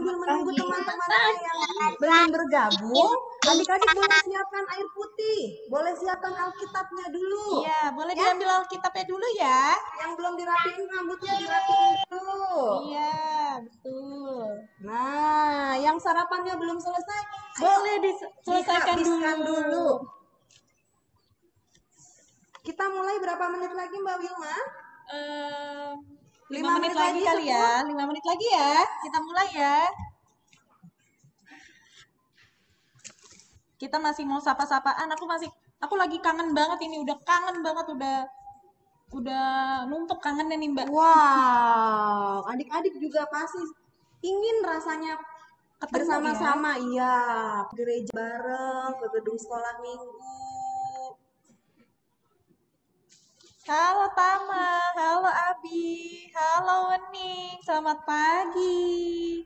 sambil menunggu teman-temannya yang belum bergabung, adik-adik boleh siapkan air putih, boleh siapkan Alkitabnya dulu. Iya, boleh diambil Alkitabnya dulu ya. Yang belum dirapiin rambutnya dirapiin dulu. Iya, betul. Nah, yang sarapannya belum selesai, Boleh diselesaikan dihabiskan dulu. dulu. Kita mulai berapa menit lagi Mbak Wilma? 5 menit lagi kali ya. 5 menit lagi ya. Kita mulai ya. Kita masih mau sapa-sapaan. Aku lagi kangen banget ini. Udah kangen banget. Udah numpuk kangennya nih Mbak. Wow, adik-adik juga pasti ingin rasanya bersama-sama, iya, gereja bareng, ke gedung sekolah minggu. Halo Tama, halo Abi, halo Wening, selamat pagi.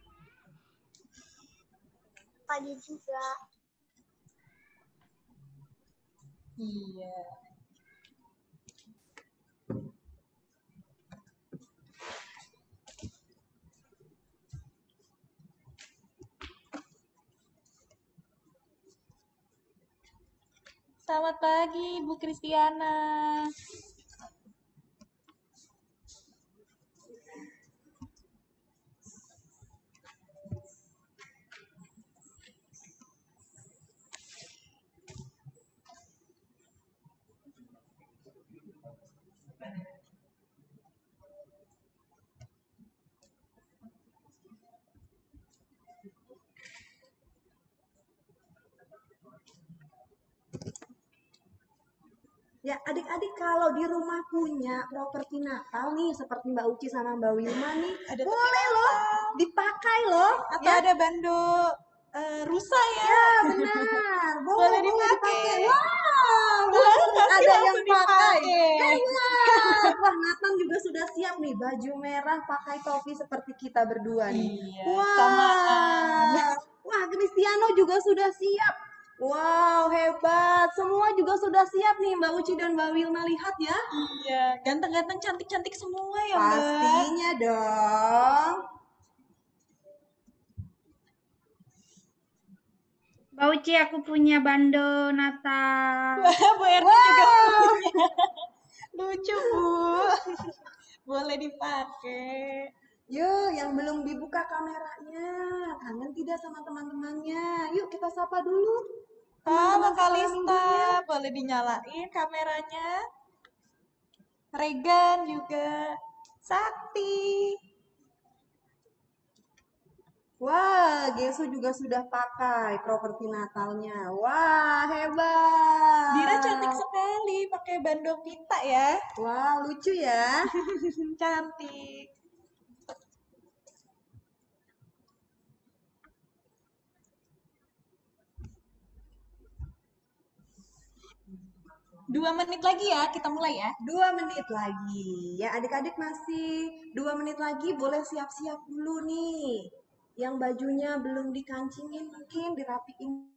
Pagi juga. Iya. Selamat pagi, Bu Kristiana. Ya, adik-adik kalau di rumah punya properti Natal nih, seperti Mbak Uci sama Mbak Wilma nih, boleh loh, dipakai loh. Atau ya. ada bando rusa ya. Ya, benar. Boleh dipakai. Wow, ada yang pakai. Hebat. Wah, Nathan juga sudah siap nih, baju merah pakai topi seperti kita berdua nih. Iya, Wah, wah, Cristiano juga sudah siap. Wow, hebat. Semua juga sudah siap nih, Mbak Uci dan Mbak Wilma, lihat ya. Iya, ganteng-ganteng, cantik-cantik semua ya, Mbak. Pastinya dong. Mbak Uci, aku punya bando Natal. Wah, Bu Erni juga punya. Lucu, Bu. Boleh dipakai. Yuk, yang belum dibuka kameranya, kangen tidak sama teman-temannya? Yuk kita sapa dulu. Halo Teman-teman sekolah Kalista, minggunya. boleh dinyalain kameranya. Regan juga. Sakti. Wah, Gesu juga sudah pakai properti Natalnya. Wah, hebat. Dira cantik sekali pakai bandung pita ya. Wah, lucu ya. Cantik. Dua menit lagi ya, kita mulai ya. 2 menit lagi. Ya, adik-adik masih 2 menit lagi, boleh siap-siap dulu nih. Yang bajunya belum dikancingin mungkin dirapiin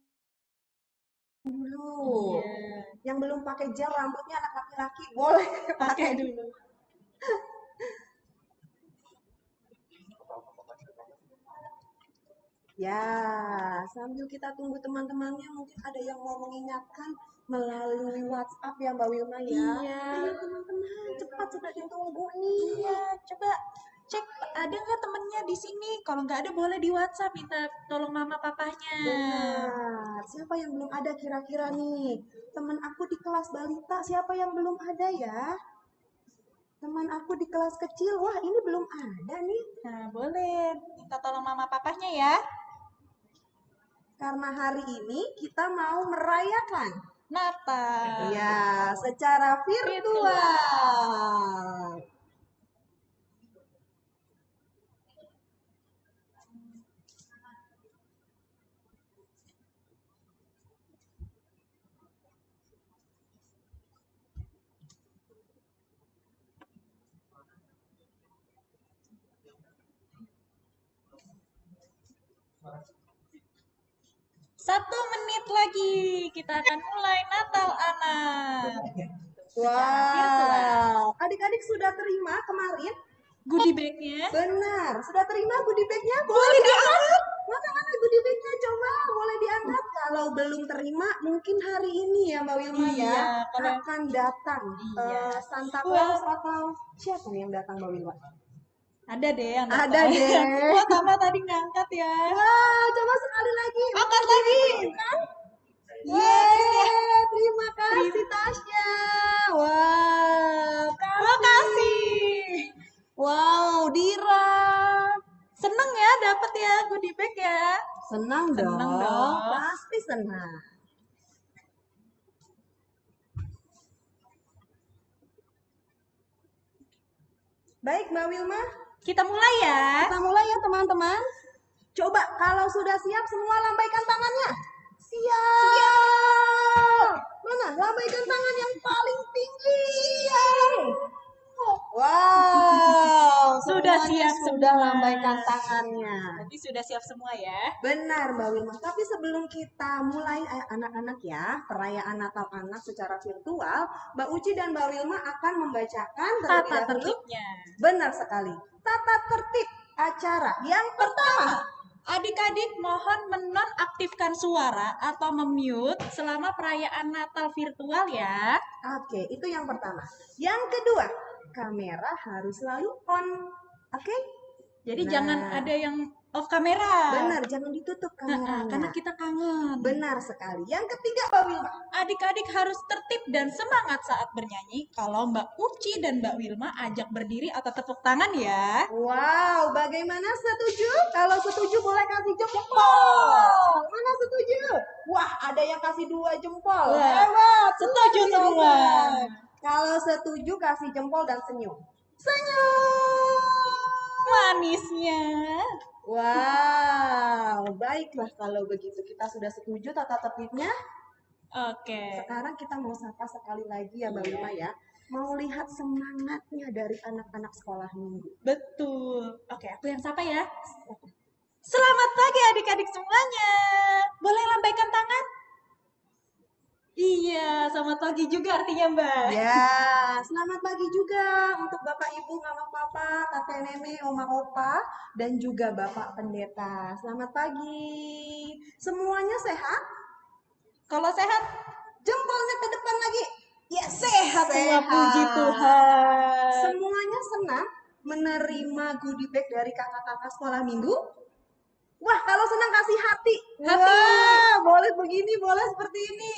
dulu. Yang belum pakai gel rambutnya anak laki-laki boleh pakai dulu. Ya, sambil kita tunggu teman-temannya, mungkin ada yang mau mengingatkan melalui WhatsApp ya Mbak Wilma ya. Iya. Ayo teman-teman, cepat sudah ditunggu nih. Iya, coba cek ada nggak temennya di sini. Kalau nggak ada boleh di WhatsApp minta tolong mama papanya. Benar. Siapa yang belum ada kira-kira nih? Teman aku di kelas balita, siapa yang belum ada ya? Teman aku di kelas kecil, wah ini belum ada nih. Nah, boleh minta tolong mama papanya ya. Karena hari ini kita mau merayakan Natal. ya secara virtual. Satu menit lagi kita akan mulai Natal anak. Wow, adik-adik sudah terima kemarin goodie bag-nya? Benar, sudah terima goodie bag-nya? Boleh diangkat? Mbak Wilma Iya, ya, kalau- akan datang Iya. Santa Wah. Claus atau siapa nih yang datang Mbak Wilma? Ada deh yang Ada datang. deh. Wah, Tama tadi ngangkat ya. Wah, coba sekali lagi. Angkat lagi. Yeay, terima kasih Tasya. Wow, Makasih. wow, Dira. Seneng ya dapet ya goodie bag ya. Senang Senang dong. dong. Pasti senang. Baik Mbak Wilma, Kita mulai ya. kita mulai ya teman-teman. Coba kalau sudah siap semua lambaikan tangannya. Siap. Mana? Lambaikan tangan yang paling tinggi. Wow, Sudah semuanya siap sudah semua. lambaikan tangannya. Berarti sudah siap semua ya. Benar Mbak Wilma, tapi sebelum kita mulai anak-anak ya, perayaan Natal anak secara virtual, Mbak Uci dan Mbak Wilma akan membacakan terlebih Tata dahulu. tertibnya. Benar sekali. Tata tertib acara yang pertama. Adik-adik mohon menonaktifkan suara atau memute selama perayaan Natal virtual ya. Oke, itu yang pertama. Yang kedua, kamera harus selalu on. Oke? Jadi Nah. jangan ada yang off kamera. Benar, jangan ditutup Nah, kameranya. karena kita kangen. Benar sekali. Yang ketiga, Mbak Wilma. Adik-adik harus tertib dan semangat saat bernyanyi. Kalau Mbak Uci dan Mbak Wilma ajak berdiri atau tepuk tangan ya. Wow, bagaimana setuju? Kalau setuju boleh kasih jempol. Mana setuju? Wah, ada yang kasih 2 jempol. Wah, Hebat. setuju luar semua. biasa. Kalau setuju kasih jempol dan senyum. Senyum. Manisnya. Wow, baiklah kalau begitu kita sudah setuju tata tertibnya. Oke. Sekarang kita mau sapa sekali lagi ya Mbak Wilma ya. Mau lihat semangatnya dari anak-anak sekolah minggu. Betul. Oke, aku yang sapa ya. Selamat pagi adik-adik semuanya. Boleh lambaikan tangan? Iya, selamat pagi juga artinya Mbak. Ya, selamat pagi juga untuk Bapak Ibu, Mama Papa, Kakek Nenek, Oma Opa, dan juga Bapak Pendeta. Selamat pagi. Semuanya sehat? Kalau sehat, Jempolnya ke depan lagi. Ya, sehat semua semua. puji Tuhan. Semuanya senang menerima goodie bag dari kakak-kakak sekolah minggu? Wah, kalau senang kasih hati. Hati. Wah, boleh begini, boleh seperti ini.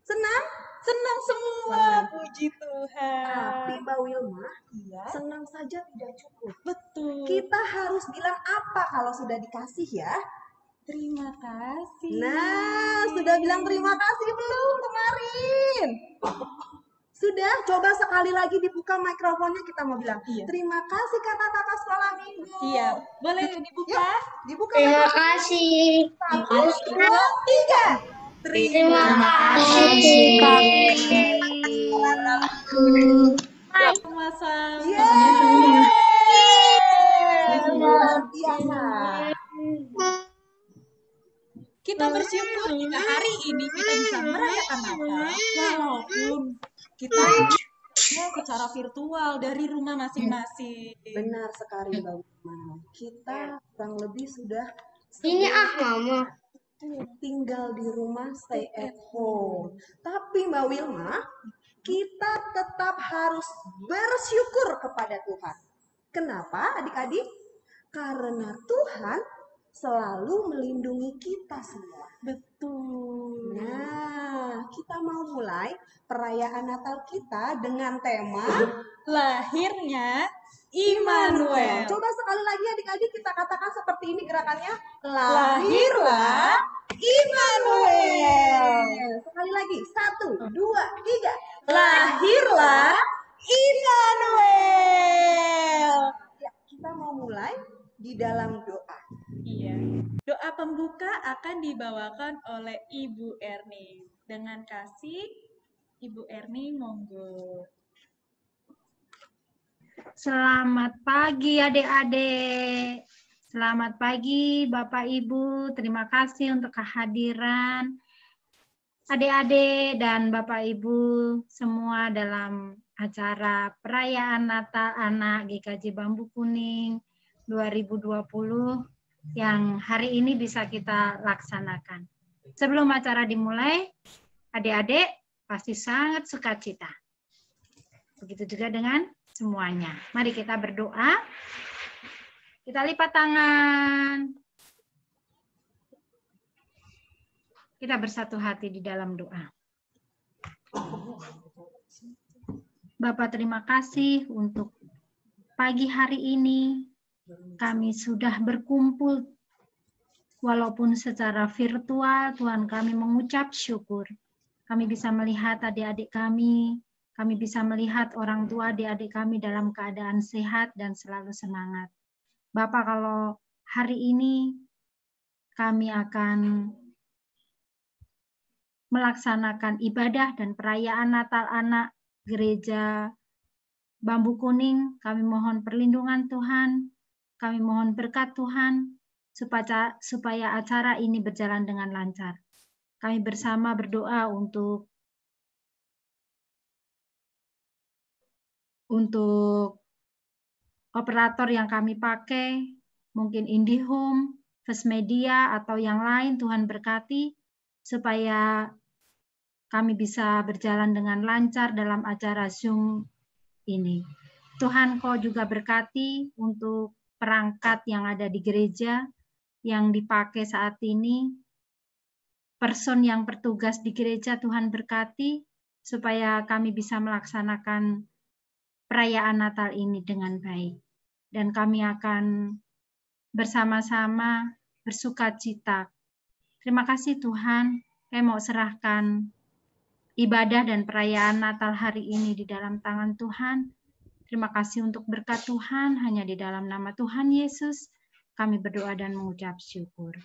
Senang? Senang semua, Senang. puji Tuhan. Tapi Mbak Wilma, Iya, senang saja tidak cukup. betul. Kita harus bilang apa kalau sudah dikasih ya? Terima kasih. Nah, sudah bilang terima kasih belum kemarin? Sudah, coba sekali lagi dibuka mikrofonnya kita mau bilang. Iya. Terima kasih kakak-kakak sekolah minggu. Iya, boleh dibuka? Dibuka Terima mikrofonnya. kasih. 1, 2, 3. Terima kasih, Kak. Sama-sama. Yeay, luar biasa. Kita bersyukur jika hari ini kita bisa merayakan Natal walaupun kita secara virtual dari rumah masing-masing. Benar sekali Mbak Wilma. Kita kurang lebih sudah Ini Mama. tinggal di rumah stay at home. Tapi Mbak Wilma, kita tetap harus bersyukur kepada Tuhan. Kenapa adik-adik? Karena Tuhan selalu melindungi kita semua. Betul. Nah, kita mau mulai perayaan Natal kita dengan tema Lahirnya Immanuel. Immanuel. Coba sekali lagi adik-adik kita katakan seperti ini gerakannya. Lahirlah Immanuel. Sekali lagi, 1, 2, 3. Lahirlah Immanuel. Ya, kita mau mulai di dalam doa. Iya. Doa pembuka akan dibawakan oleh Ibu Erni. Dengan kasih, Ibu Erni monggo. Selamat pagi adik-adik. Selamat pagi Bapak Ibu. Terima kasih untuk kehadiran adik-adik dan Bapak Ibu semua dalam acara perayaan Natal Anak GKJ Bambu Kuning 2020 yang hari ini bisa kita laksanakan. Sebelum acara dimulai, adik-adik pasti sangat sukacita. Begitu juga dengan semuanya. Mari kita berdoa. Kita lipat tangan. Kita bersatu hati di dalam doa. Bapak, terima kasih untuk pagi hari ini. Kami sudah berkumpul walaupun secara virtual. Tuhan, kami mengucap syukur. Kami bisa melihat adik-adik kami bisa melihat orang tua adik-adik kami dalam keadaan sehat dan selalu semangat. Bapak, kalau hari ini kami akan melaksanakan ibadah dan perayaan Natal Anak Gereja Bambu Kuning, kami mohon perlindungan Tuhan, kami mohon berkat Tuhan, supaya acara ini berjalan dengan lancar. Kami bersama berdoa untuk operator yang kami pakai, mungkin IndiHome, First Media, atau yang lain. Tuhan berkati, supaya kami bisa berjalan dengan lancar dalam acara Zoom ini. Tuhan, Kau juga berkati untuk perangkat yang ada di gereja, yang dipakai saat ini, person yang bertugas di gereja. Tuhan berkati, supaya kami bisa melaksanakan perayaan Natal ini dengan baik. Dan kami akan bersama-sama bersukacita. Terima kasih Tuhan, kami mau serahkan ibadah dan perayaan Natal hari ini di dalam tangan Tuhan. Terima kasih untuk berkat Tuhan, hanya di dalam nama Tuhan Yesus kami berdoa dan mengucap syukur.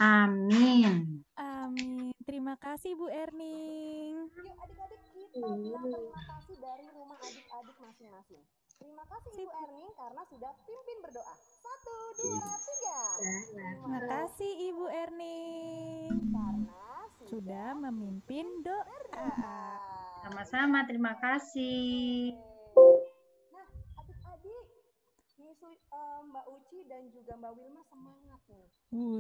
Amin. Amin. Terima kasih Bu Erning. Yuk adik-adik, kita bilang terima kasih dari rumah adik-adik masing-masing. Terima kasih Ibu Erning karena sudah pimpin berdoa. 1, 2, 3. Terima kasih Ibu Erning Karena sudah memimpin doa. Sama-sama, terima kasih. Nah, adik-adik, Mbak Uci dan juga Mbak Wilma semangat nih.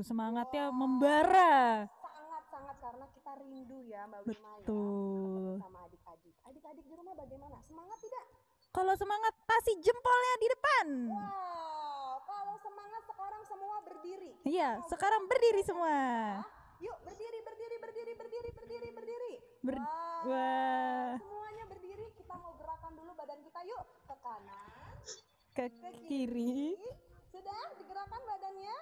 Semangatnya membara. Sangat-sangat karena kita rindu ya Mbak Wilma ya. Betul. Sama adik-adik. Adik-adik di rumah bagaimana? Semangat tidak? Kalau semangat kasih jempolnya di depan. Wow, kalau semangat sekarang semua berdiri. Iya, sekarang berdiri semua. Yuk berdiri. Wah. Semuanya berdiri, kita mau gerakan dulu badan kita yuk. Ke kanan, Ke kiri. Sudah digerakkan badannya?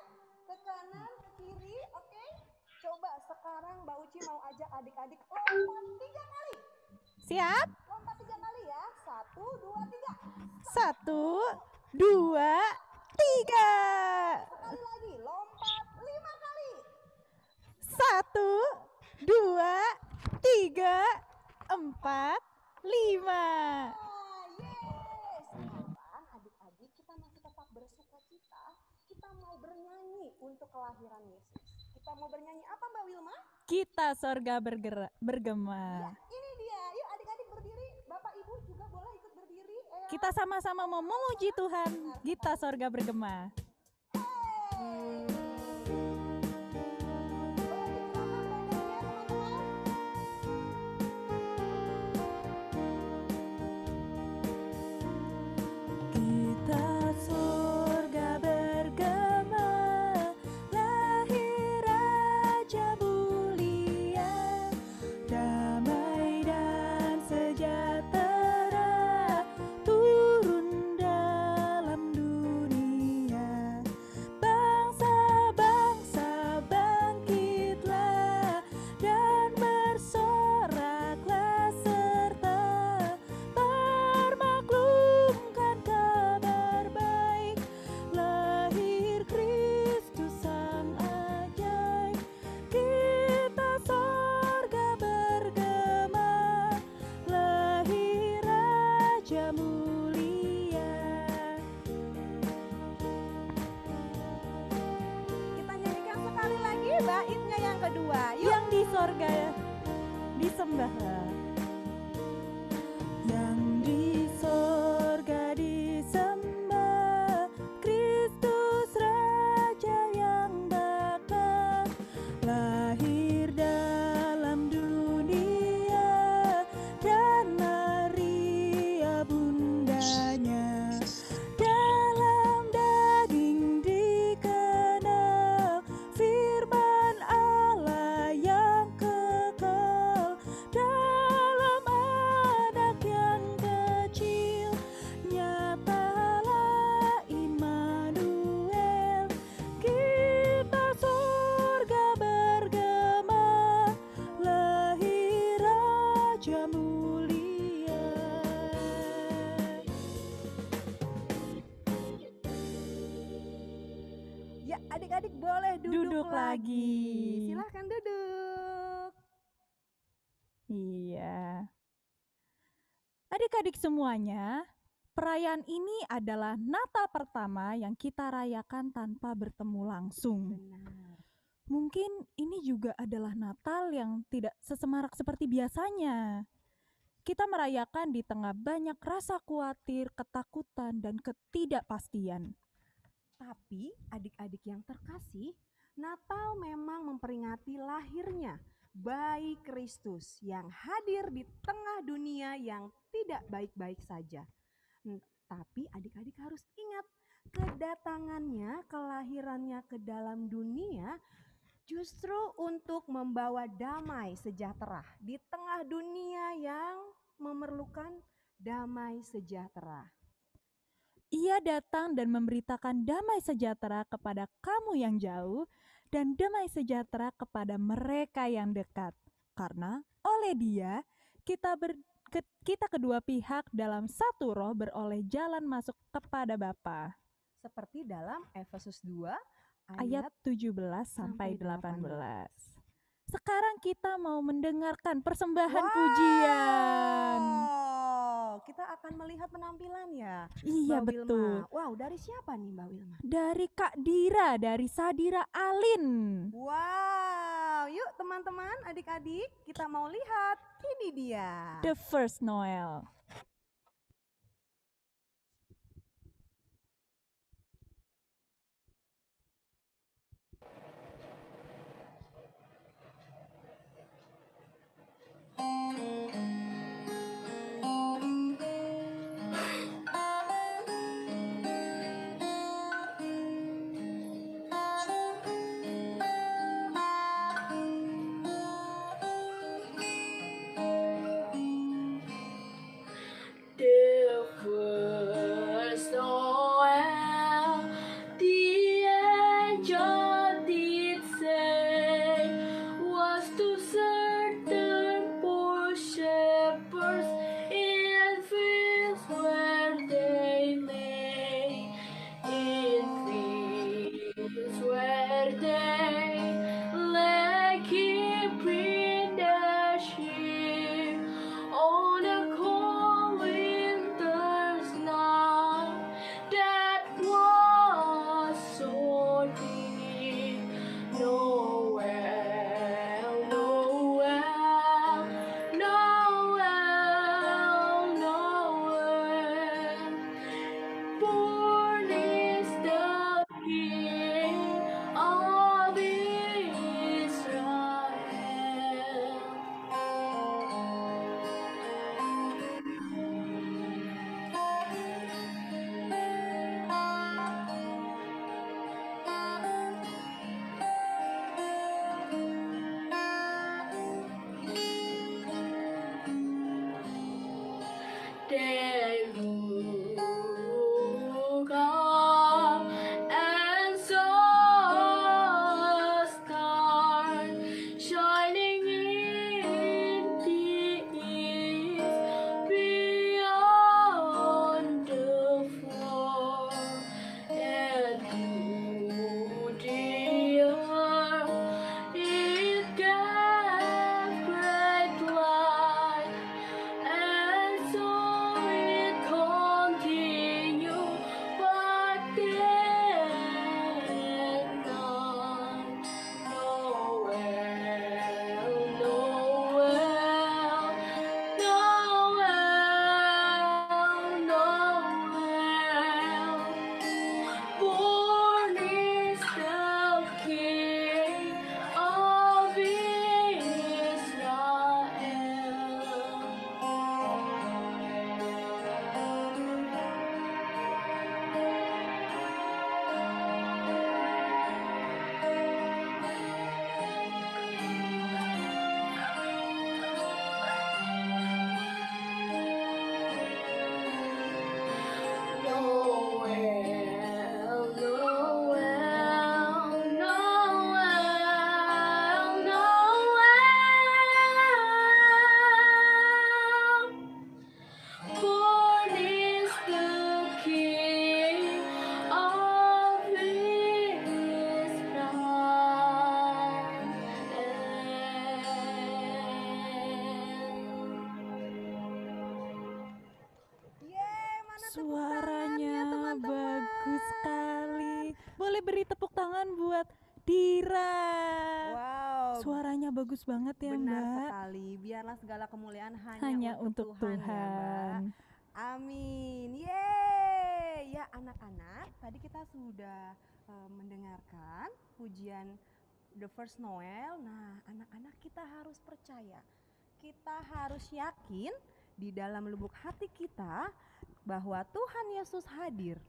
Ke kanan, ke kiri, oke? Coba sekarang Mbak Uci mau ajak adik-adik lompat 3 kali. Siap? Lompat 3 kali ya. 1, 2, 3. 1, 2, 3. Sekali lagi, lompat 5 kali. 1, 2, 3, 4, 5. Yes. Sekarang adik-adik kita masih tetap bersuka cita. Kita mau bernyanyi untuk kelahiran Yesus. Kita mau bernyanyi apa Mbak Wilma? Kita sorga bergema. Ya, ini dia. Yuk adik-adik berdiri. Bapak Ibu juga boleh ikut berdiri. Kita sama-sama mau memuji Tuhan. Kita sorga bergema. Kita sorga bergema, lahir Raja mulia, damai dan sejahtera turun dalam dunia. Bangsa-bangsa bangkitlah dan bersoraklah serta bermaklumkan kabar baik, lahir Kristus Sang ajaib. Kita sorga bergema, lahir Raja mulia. Kita nyanyikan sekali lagi baitnya yang kedua. Yuk. Yang di sorga disembah, yang di sorga disembah, Kristus Raja yang bakal lahir dalam dunia, duduk lagi. Silahkan duduk. Iya. Adik-adik semuanya, perayaan ini adalah Natal pertama yang kita rayakan tanpa bertemu langsung. Benar. Mungkin ini juga adalah Natal yang tidak sesemarak seperti biasanya. Kita merayakan di tengah banyak rasa khawatir, ketakutan, dan ketidakpastian. Tapi adik-adik yang terkasih, Natal memang memperingati lahirnya bayi Kristus yang hadir di tengah dunia yang tidak baik-baik saja. Tapi adik-adik harus ingat, kedatangannya, kelahirannya ke dalam dunia justru untuk membawa damai sejahtera di tengah dunia yang memerlukan damai sejahtera. Ia datang dan memberitakan damai sejahtera kepada kamu yang jauh dan damai sejahtera kepada mereka yang dekat. Karena oleh Dia kita kedua pihak dalam satu roh beroleh jalan masuk kepada Bapa. Seperti dalam Efesus 2 Ayat 17 sampai 18. Sekarang kita mau mendengarkan persembahan pujian. Kita akan melihat penampilan ya. Iya, Mbak betul. Wilma. Wow, dari siapa nih Mbak Wilma? Dari Kak Dira, dari Sadira Alin. Wow, yuk teman-teman, adik-adik, kita mau lihat. Ini dia. The First Noel. The first Noel, the angel did say, was to certain poor shepherds in fields where they lay, in fields where they lay, keeping their sheep on a cold winter's night that was so deep. Noel, Noel, Noel, Noel. Born is the King of tepuk tangannya, Suaranya teman-teman. bagus sekali. Boleh beri tepuk tangan buat Dira. Wow, Suaranya bagus banget ya, benar Mbak. sekali. Biarlah segala kemuliaan Hanya untuk Tuhan, ya, Mbak. Tuhan. Amin. Yeay. Ya, anak-anak, tadi kita sudah mendengarkan pujian The First Noel. Nah, anak-anak, kita harus percaya. Kita harus yakin di dalam lubuk hati kita bahwa Tuhan Yesus hadir.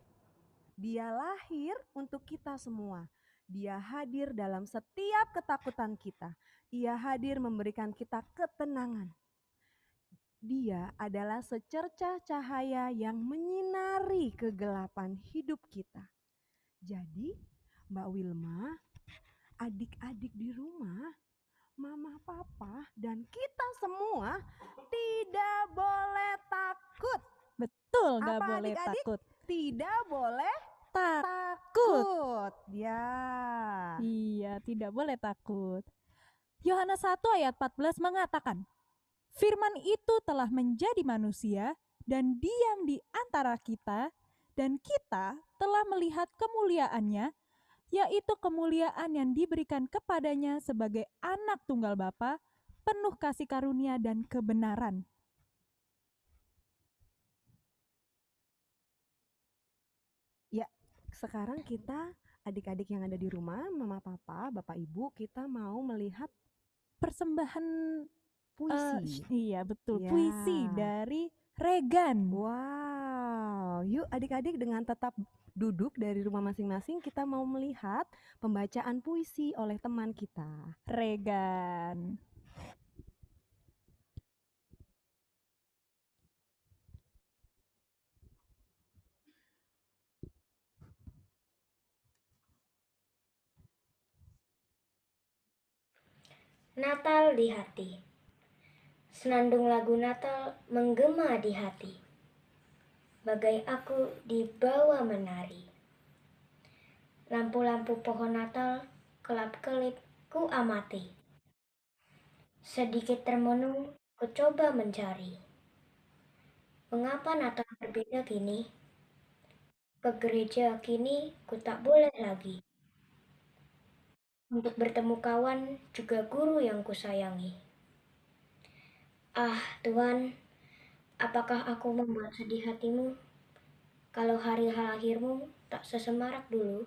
Dia lahir untuk kita semua. Dia hadir dalam setiap ketakutan kita. Ia hadir memberikan kita ketenangan. Dia adalah secercah cahaya yang menyinari kegelapan hidup kita. Jadi, Mbak Wilma, adik-adik di rumah, mama, papa, dan kita semua tidak boleh takut. Betul, nggak Apa, boleh adik-adik? takut. Tidak boleh Takut. takut. Ya. Iya, tidak boleh takut. Yohanes 1 ayat 14 mengatakan, Firman itu telah menjadi manusia dan diam di antara kita, dan kita telah melihat kemuliaannya, yaitu kemuliaan yang diberikan kepadanya sebagai anak tunggal Bapa, penuh kasih karunia dan kebenaran. Ya, sekarang kita adik-adik yang ada di rumah, mama, papa, bapak, ibu, kita mau melihat Persembahan puisi. iya betul, Ya. puisi dari Regan. Wow, yuk adik-adik dengan tetap duduk dari rumah masing-masing, kita mau melihat pembacaan puisi oleh teman kita. Regan. Natal di hati. Senandung lagu Natal menggema di hati. Bagai aku dibawa menari. Lampu-lampu pohon Natal kelap-kelip ku amati. Sedikit termenung ku coba mencari. Mengapa Natal berbeda kini? Ke gereja kini ku tak boleh lagi. Untuk bertemu kawan juga guru yang kusayangi. Ah Tuhan, apakah aku membuat sedih hatimu? Kalau hari lahirmu tak sesemarak dulu.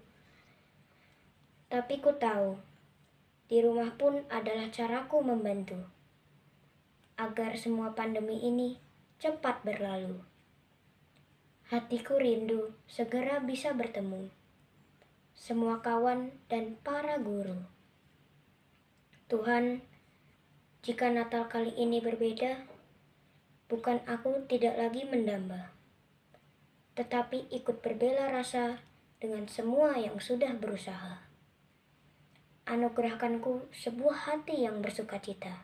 Tapi ku tahu, di rumah pun adalah caraku membantu. Agar semua pandemi ini cepat berlalu. Hatiku rindu segera bisa bertemu. Semua kawan dan para guru. Tuhan, jika Natal kali ini berbeda, bukan aku tidak lagi mendamba, tetapi ikut berbela rasa dengan semua yang sudah berusaha. Anugerahkanku sebuah hati yang bersukacita,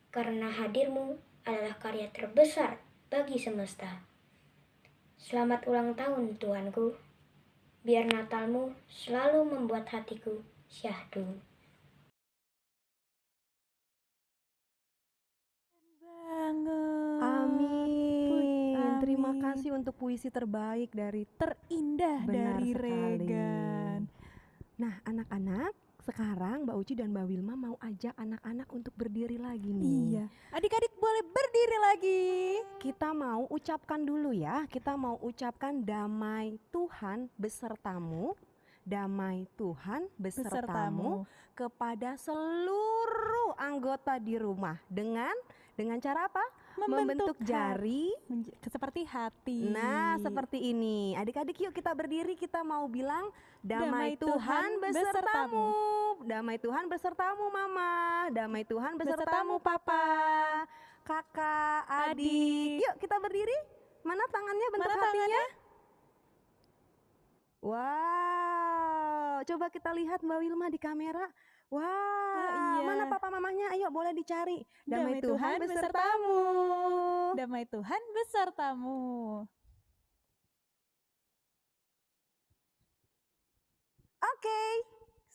karena hadirmu adalah karya terbesar bagi semesta. Selamat ulang tahun Tuanku, biar Natalmu selalu membuat hatiku syahdu. Banget. Amin. Terima Amin. kasih untuk puisi terbaik dari Terindah Benar dari sekali. Regan. Nah, anak-anak, sekarang Mbak Uci dan Mbak Wilma mau ajak anak-anak untuk berdiri lagi nih. Iya. Adik-adik boleh berdiri lagi. Kita mau ucapkan dulu ya. Kita mau ucapkan damai Tuhan besertamu. Damai Tuhan besertamu kepada seluruh anggota di rumah. Dengan cara apa? Membentuk jari. Seperti hati. Nah, seperti ini. Adik-adik yuk kita berdiri, kita mau bilang damai Tuhan besertamu. Damai Tuhan besertamu Mama. Damai Tuhan besertamu Papa. Kakak, adik. Yuk kita berdiri. Mana tangannya bentuk Mana hatinya? tangannya? Wow, coba kita lihat Mbak Wilma di kamera. Wow, iya. mana papa mamanya? Ayo boleh dicari. Damai Damai Tuhan Tuhan besertamu. Damai Tuhan besertamu. Oke,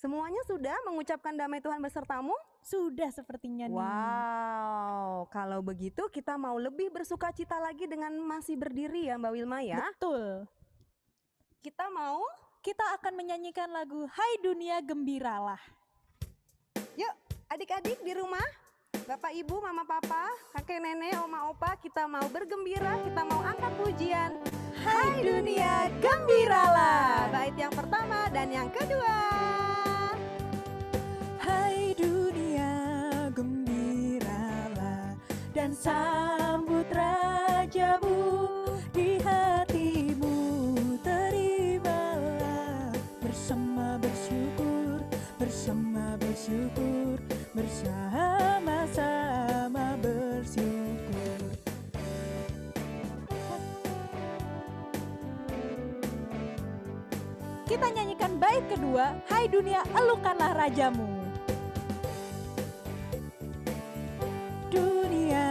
Semuanya sudah mengucapkan damai Tuhan besertamu? Sudah sepertinya nih. Wow, kalau begitu kita mau lebih bersuka cita lagi dengan masih berdiri ya Mbak Wilma ya. Betul. Kita mau? Kita akan menyanyikan lagu Hai Dunia Gembiralah. Yuk adik-adik di rumah, Bapak Ibu, Mama Papa, Kakek Nenek, Oma Opa, kita mau bergembira, kita mau angkat pujian. Hai dunia gembiralah. Bait yang pertama dan yang kedua. Hai dunia gembiralah dan sambut rajamu di hatimu, terimalah bersama bersyukur, bersama-sama bersyukur. Kita nyanyikan bait kedua, Hai dunia elukanlah rajamu. Dunia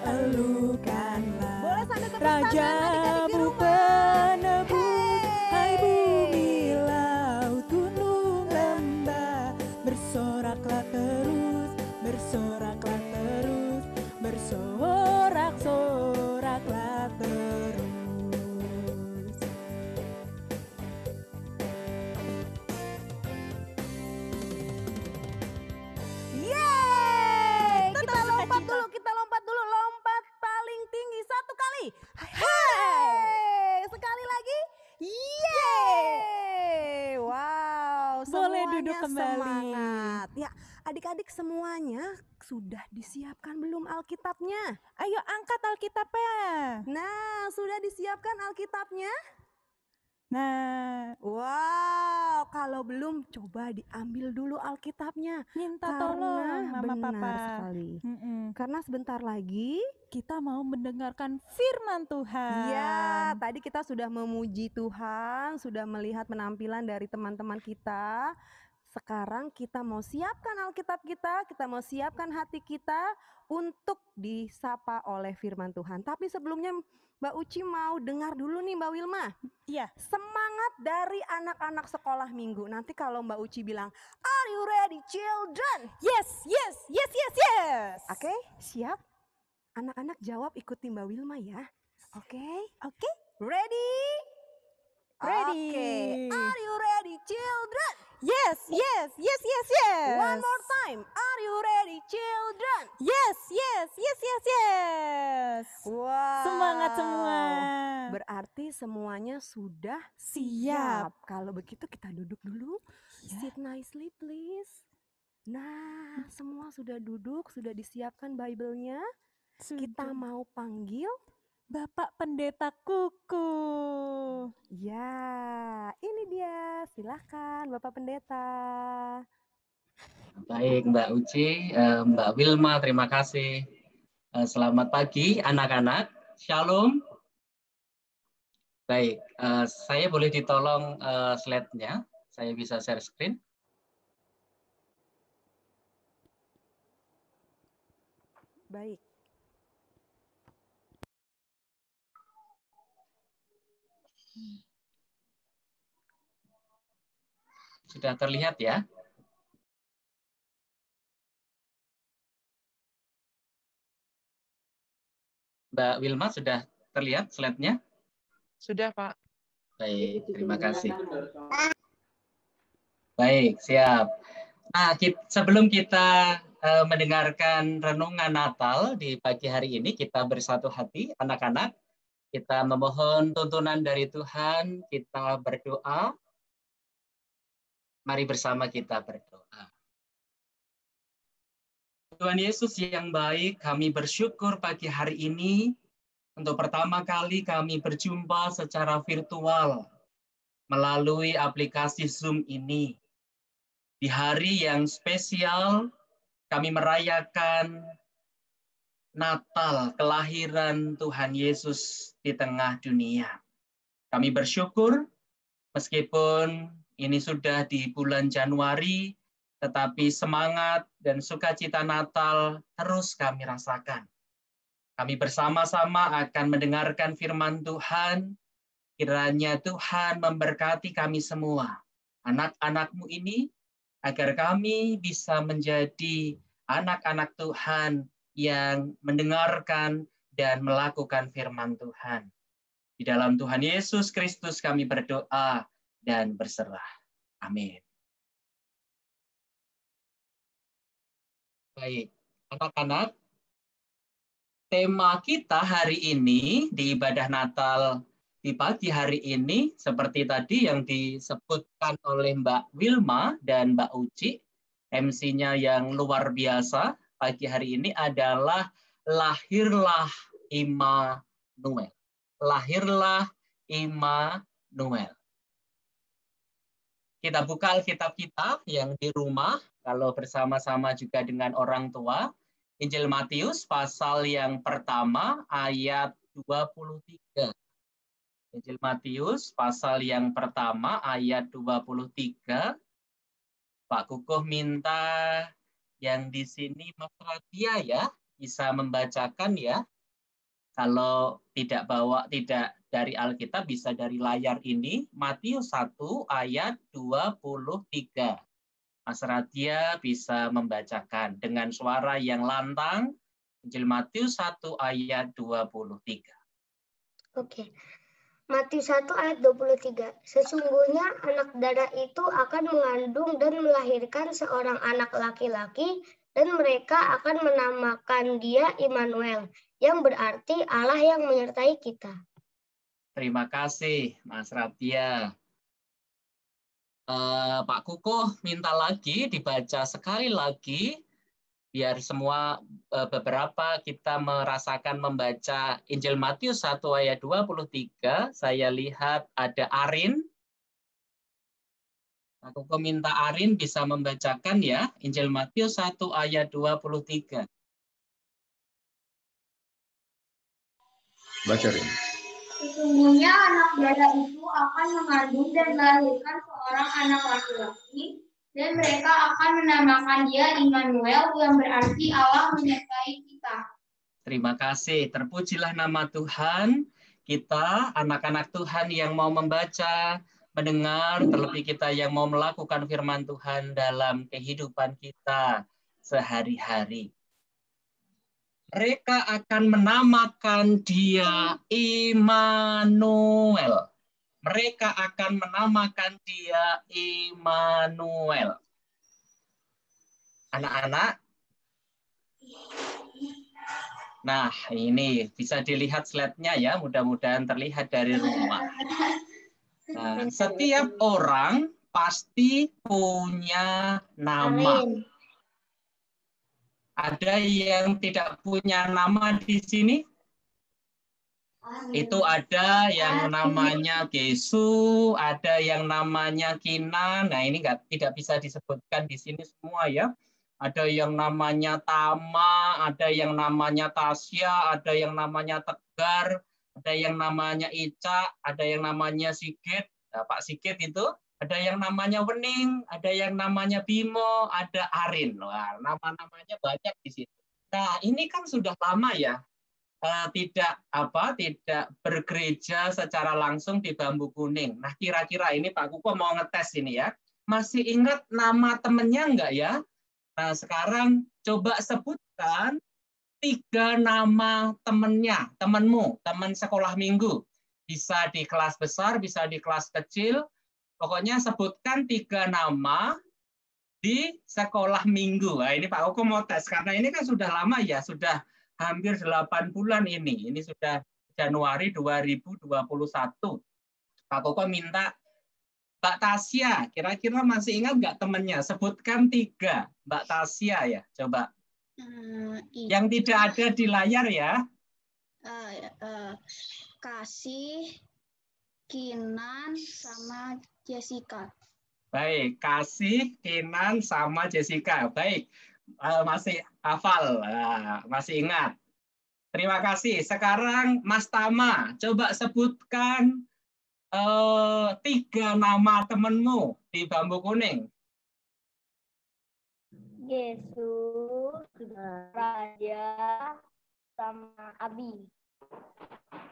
elukanlah Boleh sambil tepuk tangan adik-adik di rajamu rumah. penebus. Hai bumi, laut, gunung, lembah, bersoraklah terus, bersoraklah terus, bersorak-soraklah terus. Yeay! Kita Tetap lompat sukacita. dulu, lompat paling tinggi satu kali. Hey! Sekali lagi. Yeay! Wow, Boleh semuanya duduk kembali. semangat. Ya, adik-adik semuanya sudah disiapkan belum Alkitabnya? Ayo angkat Alkitabnya. Nah, sudah disiapkan Alkitabnya? Nah, Wow, kalau belum coba diambil dulu Alkitabnya. minta Karena tolong Mama benar Papa. sekali. Mm-mm. Karena sebentar lagi, Kita mau mendengarkan firman Tuhan. ya tadi kita sudah memuji Tuhan, sudah melihat penampilan dari teman-teman kita. Sekarang kita mau siapkan Alkitab kita mau siapkan hati kita untuk disapa oleh firman Tuhan. Tapi sebelumnya Mbak Uci mau dengar dulu nih Mbak Wilma. Iya. Semangat dari anak-anak sekolah minggu. Nanti kalau Mbak Uci bilang, "Are you ready children?" Yes. Oke, siap? Anak-anak jawab ikuti Mbak Wilma ya. Oke? Ready? Ready. Oke. Are you ready children? Yes. One more time. Are you ready children? Yes. Wow. Semangat semua. Berarti semuanya sudah Siap. Kalau begitu kita duduk dulu. Ya. Sit nicely please. Nah, semua sudah duduk, sudah disiapkan Bible-nya. Kita Sudah. mau panggil. Bapak Pendeta Kuku. Ya, ini dia. Silahkan Bapak Pendeta. Baik, Mbak Uci, Mbak Wilma, terima kasih. Selamat pagi, anak-anak. Shalom. Baik, saya boleh ditolong slide-nya. Saya bisa share screen. Baik. Sudah terlihat ya? Mbak Wilma, sudah terlihat slide-nya? Sudah, Pak. Baik, terima kasih. Baik, siap. Nah, sebelum kita mendengarkan renungan Natal di pagi hari ini, kita bersatu hati, anak-anak. Kita memohon tuntunan dari Tuhan, kita berdoa. Mari bersama kita berdoa. Tuhan Yesus yang baik, kami bersyukur pagi hari ini untuk pertama kali kami berjumpa secara virtual melalui aplikasi Zoom ini. Di hari yang spesial, kami merayakan Natal, kelahiran Tuhan Yesus di tengah dunia. Kami bersyukur meskipun ini sudah di bulan Januari, tetapi semangat dan sukacita Natal terus kami rasakan. Kami bersama-sama akan mendengarkan firman Tuhan. Kiranya Tuhan memberkati kami semua. Anak-anak-Mu ini agar kami bisa menjadi anak-anak Tuhan yang mendengarkan dan melakukan firman Tuhan. Di dalam Tuhan Yesus Kristus kami berdoa dan berserah. Amin. Baik, anak-anak, tema kita hari ini di ibadah Natal di pagi hari ini, seperti tadi yang disebutkan oleh Mbak Wilma dan Mbak Uci, MC-nya yang luar biasa pagi hari ini adalah Lahirlah Immanuel. Lahirlah Immanuel. Kita buka Alkitab kita yang di rumah, kalau bersama-sama juga dengan orang tua. Injil Matius pasal yang pertama ayat 23. Injil Matius pasal yang pertama ayat 23. Pak Kukuh minta yang di sini Mas Radia ya bisa membacakan ya. Kalau tidak dari Alkitab bisa dari layar ini, Matius 1 ayat 23. Mas Radia bisa membacakan dengan suara yang lantang, Injil Matius 1 ayat 23. Oke. Matius 1 ayat 23. Sesungguhnya anak darah itu akan mengandung dan melahirkan seorang anak laki-laki, dan mereka akan menamakan dia Immanuel, yang berarti Allah yang menyertai kita. Terima kasih, Mas Radia. Pak Kukuh minta lagi dibaca sekali lagi, biar semua beberapa kita merasakan membaca Injil Matius 1 ayat 23. Saya lihat ada Arin. Aku minta Arin bisa membacakan ya, Injil Matius 1 ayat 23. Baca, Rin. Sesungguhnya anak darah itu akan mengandung dan melahirkan seorang anak laki-laki, dan mereka akan menamakan dia Immanuel, yang berarti Allah menyertai kita. Terima kasih, terpujilah nama Tuhan. Kita, anak-anak Tuhan yang mau membaca, mendengar, terlebih kita yang mau melakukan firman Tuhan dalam kehidupan kita sehari-hari. Mereka akan menamakan dia Immanuel. Mereka akan menamakan dia Immanuel. Anak-anak, nah ini bisa dilihat slide-nya ya, mudah-mudahan terlihat dari rumah. Nah, setiap orang pasti punya nama. Amin. Ada yang tidak punya nama di sini? Itu ada yang namanya Gesu, ada yang namanya Kinan. Nah, ini tidak bisa disebutkan di sini semua ya. Ada yang namanya Tama, ada yang namanya Tasya, ada yang namanya Tegar, ada yang namanya Ica, ada yang namanya Sigit. Nah, Pak Sigit itu. Ada yang namanya Wening, ada yang namanya Bimo, ada Arin. Wah, nama-namanya banyak di situ. Nah, ini kan sudah lama ya, tidak bergereja secara langsung di Bambu Kuning. Nah, kira-kira ini Pak Kuko mau ngetes ini ya. Masih ingat nama temennya enggak ya? Nah, sekarang coba sebutkan 3 nama temennya, temenmu, teman sekolah minggu. Bisa di kelas besar, bisa di kelas kecil. Pokoknya sebutkan 3 nama di sekolah minggu. Nah, ini Pak Koko mau tes, karena ini kan sudah lama ya, sudah hampir 8 bulan ini. Ini sudah Januari 2021. Pak Koko minta Mbak Tasya, kira-kira masih ingat nggak temannya? Sebutkan 3. Mbak Tasya ya, coba. Yang tidak ada di layar ya. Kasih, Kinan, sama Jessica. Baik, Kasih, Kinan, sama Jessica. Baik, masih hafal, masih ingat. Terima kasih. Sekarang Mas Tama, coba sebutkan 3 nama temenmu di Bambu Kuning. Yesus, Raja, sama Abi.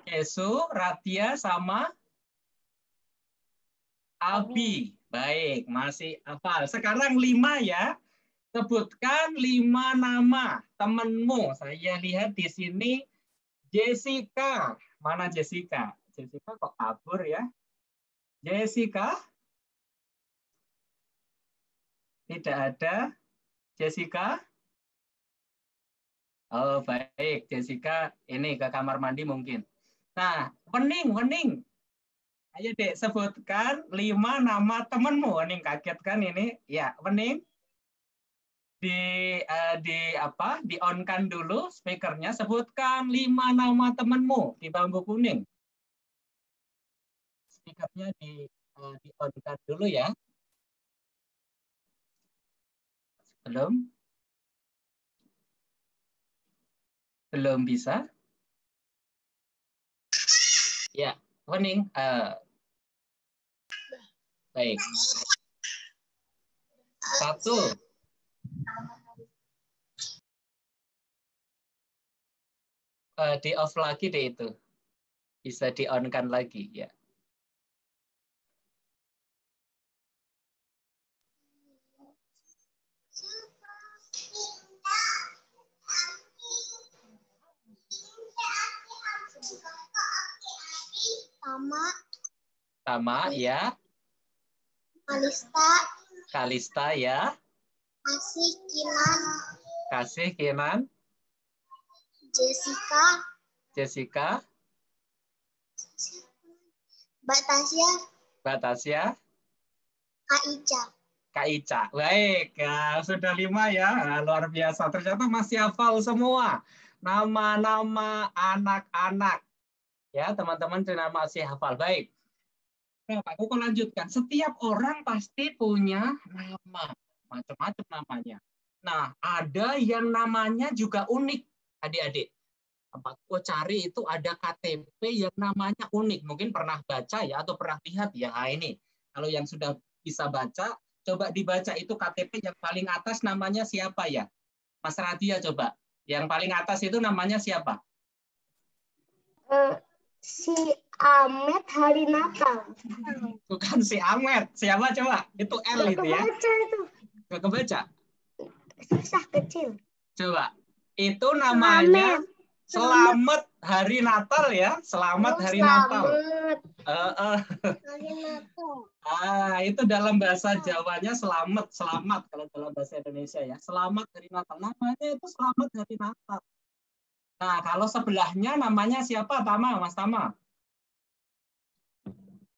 Yesus, Radia, sama Abi. Baik, masih hafal. Sekarang 5 ya. Sebutkan 5 nama temanmu. Saya lihat di sini Jessica. Mana Jessica? Jessica kok kabur ya? Jessica? Tidak ada. Jessica? Oh, baik. Jessica ini ke kamar mandi mungkin. Nah, Wening. Ayo Dek, sebutkan 5 nama temanmu. Wening kaget kan ini? Ya, Wening. Di on-kan dulu speakernya, sebutkan 5 nama temanmu di bambu kuning. Speakernya di on-kan dulu ya. Belum bisa. Ya, Wening. Baik. 1. Di off lagi deh itu. Bisa di on-kan lagi ya. Tama ya. Kalista ya. Kasih Kinan. Jessica. Batasya. Kak Ica. Baik, ya, sudah 5 ya. Nah, luar biasa. Ternyata masih hafal semua nama-nama anak-anak. Ya, teman-teman ternyata masih hafal. Baik. Nah, Pak Koko lanjutkan. Setiap orang pasti punya nama. Macam-macam namanya. Nah, ada yang namanya juga unik, adik-adik. Pak Koko cari itu ada KTP yang namanya unik. Mungkin pernah baca ya, atau pernah lihat ya. Nah, ini. Kalau yang sudah bisa baca, coba dibaca itu KTP yang paling atas namanya siapa ya? Mas Radia coba. Yang paling atas itu namanya siapa? Si Ahmed hari Natal. Bukan si Ahmed. Siapa coba? Itu L itu ya. Gak kebaca? Susah kecil. Coba. Itu namanya Selamat Hari Natal ya. Selamat Hari Natal. Hari Natal. Itu dalam bahasa Jawanya selamat kalau dalam bahasa Indonesia ya. Selamat Hari Natal. Namanya itu Selamat Hari Natal. Nah, kalau sebelahnya namanya siapa, Tama? Mas Tama?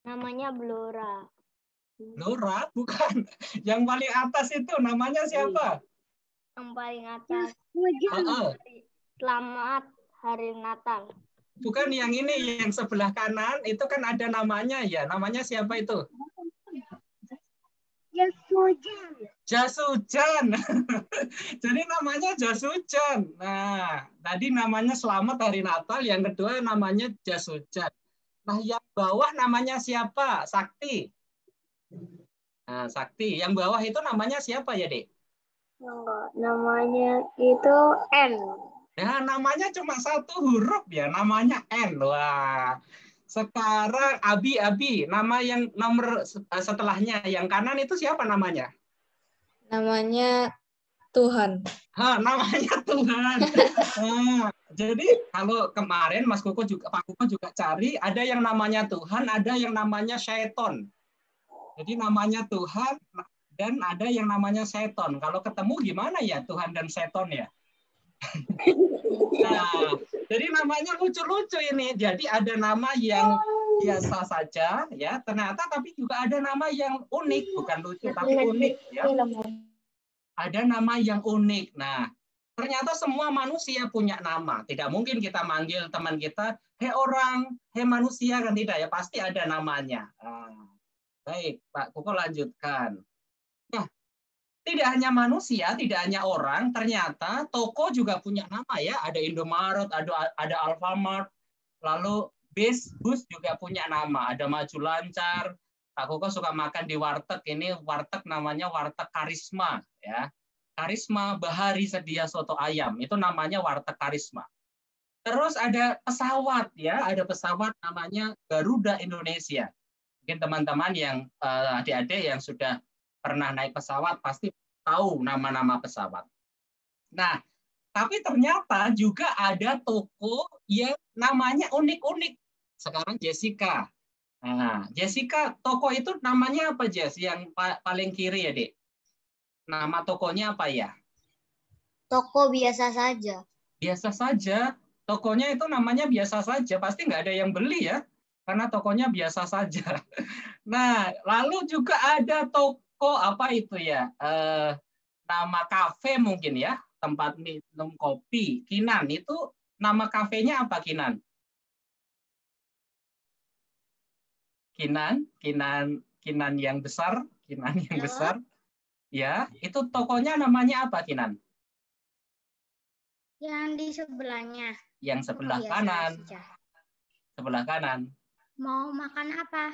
Namanya Blora. Blora? Bukan. Yang paling atas itu namanya siapa? Yang paling atas. Selamat Hari Natal. Bukan yang ini, yang sebelah kanan itu kan ada namanya ya. Namanya siapa itu? Jasujan. Jadi namanya Jasujan. Nah, tadi namanya Selamat Hari Natal, yang kedua namanya Jasujan. Nah, yang bawah namanya siapa? Sakti. Nah, Sakti. Yang bawah itu namanya siapa ya, Dek? Namanya itu N. Nah, namanya cuma 1 huruf ya, namanya N. Wah. Sekarang Abi, nama yang nomor setelahnya, yang kanan itu siapa namanya? Namanya Tuhan. Namanya Tuhan. Jadi kalau kemarin Pak Koko juga cari, ada yang namanya Tuhan, ada yang namanya Syaiton. Jadi namanya Tuhan dan ada yang namanya Syaiton. Kalau ketemu gimana ya Tuhan dan Syaiton ya? Nah, jadi namanya lucu-lucu ini. Jadi ada nama yang biasa saja ya, ternyata tapi juga ada nama yang unik, bukan lucu tapi unik ya. Ada nama yang unik. Nah, ternyata semua manusia punya nama. Tidak mungkin kita manggil teman kita, "Hei orang, hei manusia," kan tidak ya, pasti ada namanya. Baik, Pak Koko lanjutkan. Nah, tidak hanya manusia, tidak hanya orang, ternyata toko juga punya nama ya. Ada Indomaret, ada Alfamart, lalu bus juga punya nama. Ada Maju Lancar. Pak Koko suka makan di warteg. Ini warteg namanya warteg Karisma ya. Karisma Bahari Sedia Soto Ayam. Itu namanya warteg Karisma. Terus ada pesawat ya, ada pesawat namanya Garuda Indonesia. Mungkin teman-teman yang adik-adik yang sudah pernah naik pesawat pasti tahu nama-nama pesawat. Nah, tapi ternyata juga ada toko yang namanya unik-unik. Sekarang Jessica. Nah, Jessica, toko itu namanya apa, Jess? Yang paling kiri ya, Dek? Nama tokonya apa ya? Toko biasa saja. Biasa saja. Tokonya itu namanya biasa saja. Pasti nggak ada yang beli ya. Karena tokonya biasa saja. Nah, lalu juga ada toko apa itu ya? Nama kafe mungkin ya, tempat minum kopi. Kinan itu nama kafenya apa, Kinan? Kinan yang besar, Kinan yang besar. Ya, itu tokonya namanya apa, Kinan? Yang di sebelahnya. Yang sebelah kanan. Sebelah kanan. Mau makan apa?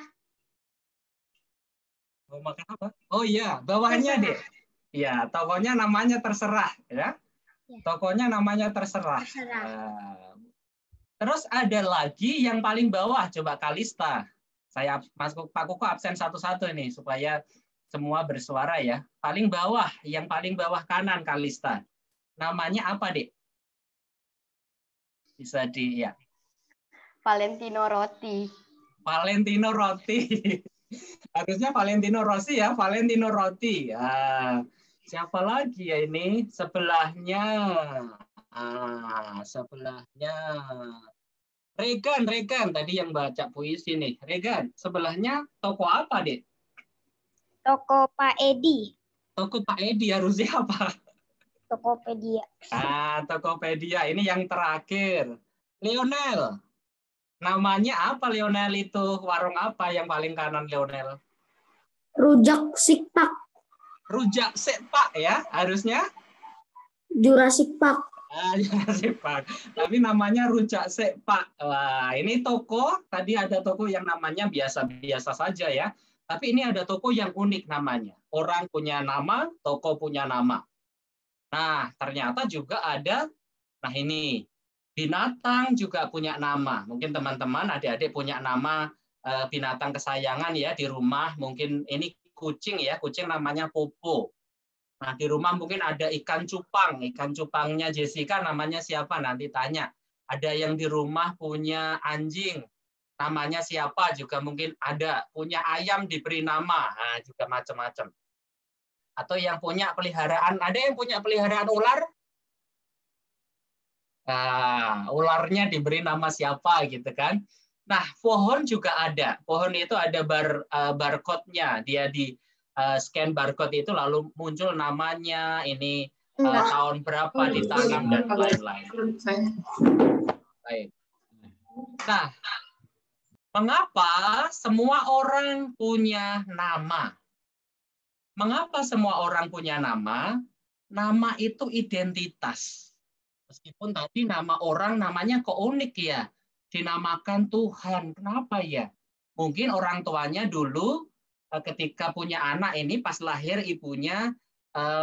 Mau makan apa? Oh iya, bawahnya deh. Ya, tokonya namanya terserah ya. Tokonya namanya terserah. Terus ada lagi yang paling bawah, coba Kalista. Saya Pak Kuko absen satu-satu ini supaya semua bersuara ya. Paling bawah, yang paling bawah kanan Kalista. Namanya apa, Dek? Bisa ya. Valentino Roti. Valentino Roti. Harusnya Valentino Rossi ya, Valentino Roti. Siapa lagi ya ini? Sebelahnya. Sebelahnya. Regan tadi yang baca puisi nih. Regan, sebelahnya toko apa, Dek? Toko Pak Edi. Toko Pak Edi harusnya apa? Tokopedia. Tokopedia. Ini yang terakhir. Lionel. Namanya apa Lionel itu? Warung apa yang paling kanan Lionel? Rujak Sikpak. Rujak Sikpak ya, harusnya? Jurassic Park. Jurassic Park. Tapi namanya Rujak Sikpak. Wah, ini toko, tadi ada toko yang namanya biasa-biasa saja ya. Tapi ini ada toko yang unik namanya. Orang punya nama, toko punya nama. Nah, ternyata juga ada, nah ini, binatang juga punya nama. Mungkin teman-teman, adik-adik punya nama binatang kesayangan ya di rumah. Mungkin ini kucing ya, kucing namanya Popo. Nah, di rumah mungkin ada ikan cupang. Ikan cupangnya Jessica namanya siapa? Nanti tanya. Ada yang di rumah punya anjing. Namanya siapa? Juga mungkin ada. Punya ayam diberi nama. Nah, juga macam-macam. Atau yang punya peliharaan, ada yang punya peliharaan ular? Nah, ularnya diberi nama siapa gitu kan? Nah, pohon juga ada. Pohon itu ada barcode-nya. Dia di scan barcode itu lalu muncul namanya, ini tahun berapa ditanam dan lain-lain. Baik. Nah, mengapa semua orang punya nama? Mengapa semua orang punya nama? Nama itu identitas. Meskipun tadi nama orang namanya kok unik ya. Dinamakan Tuhan. Kenapa ya? Mungkin orang tuanya dulu ketika punya anak ini pas lahir ibunya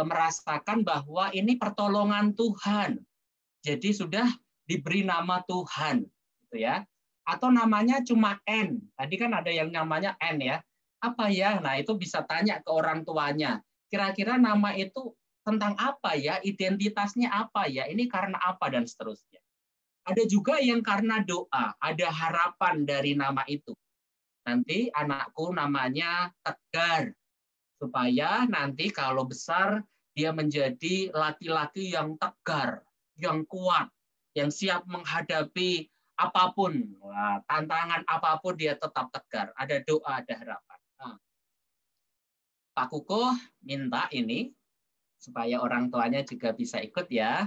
merasakan bahwa ini pertolongan Tuhan. Jadi sudah diberi nama Tuhan. Gitu ya. Atau namanya cuma N. Tadi kan ada yang namanya N ya. Apa ya? Nah, itu bisa tanya ke orang tuanya. Kira-kira nama itu tentang apa ya? Identitasnya apa ya? Ini karena apa dan seterusnya. Ada juga yang karena doa, ada harapan dari nama itu. Nanti anakku namanya Tegar. Supaya nanti kalau besar dia menjadi laki-laki yang tegar, yang kuat, yang siap menghadapi apapun. Wah, tantangan apapun dia tetap tegar. Ada doa, ada harapan. Nah, Pak Kuko minta ini supaya orang tuanya juga bisa ikut ya.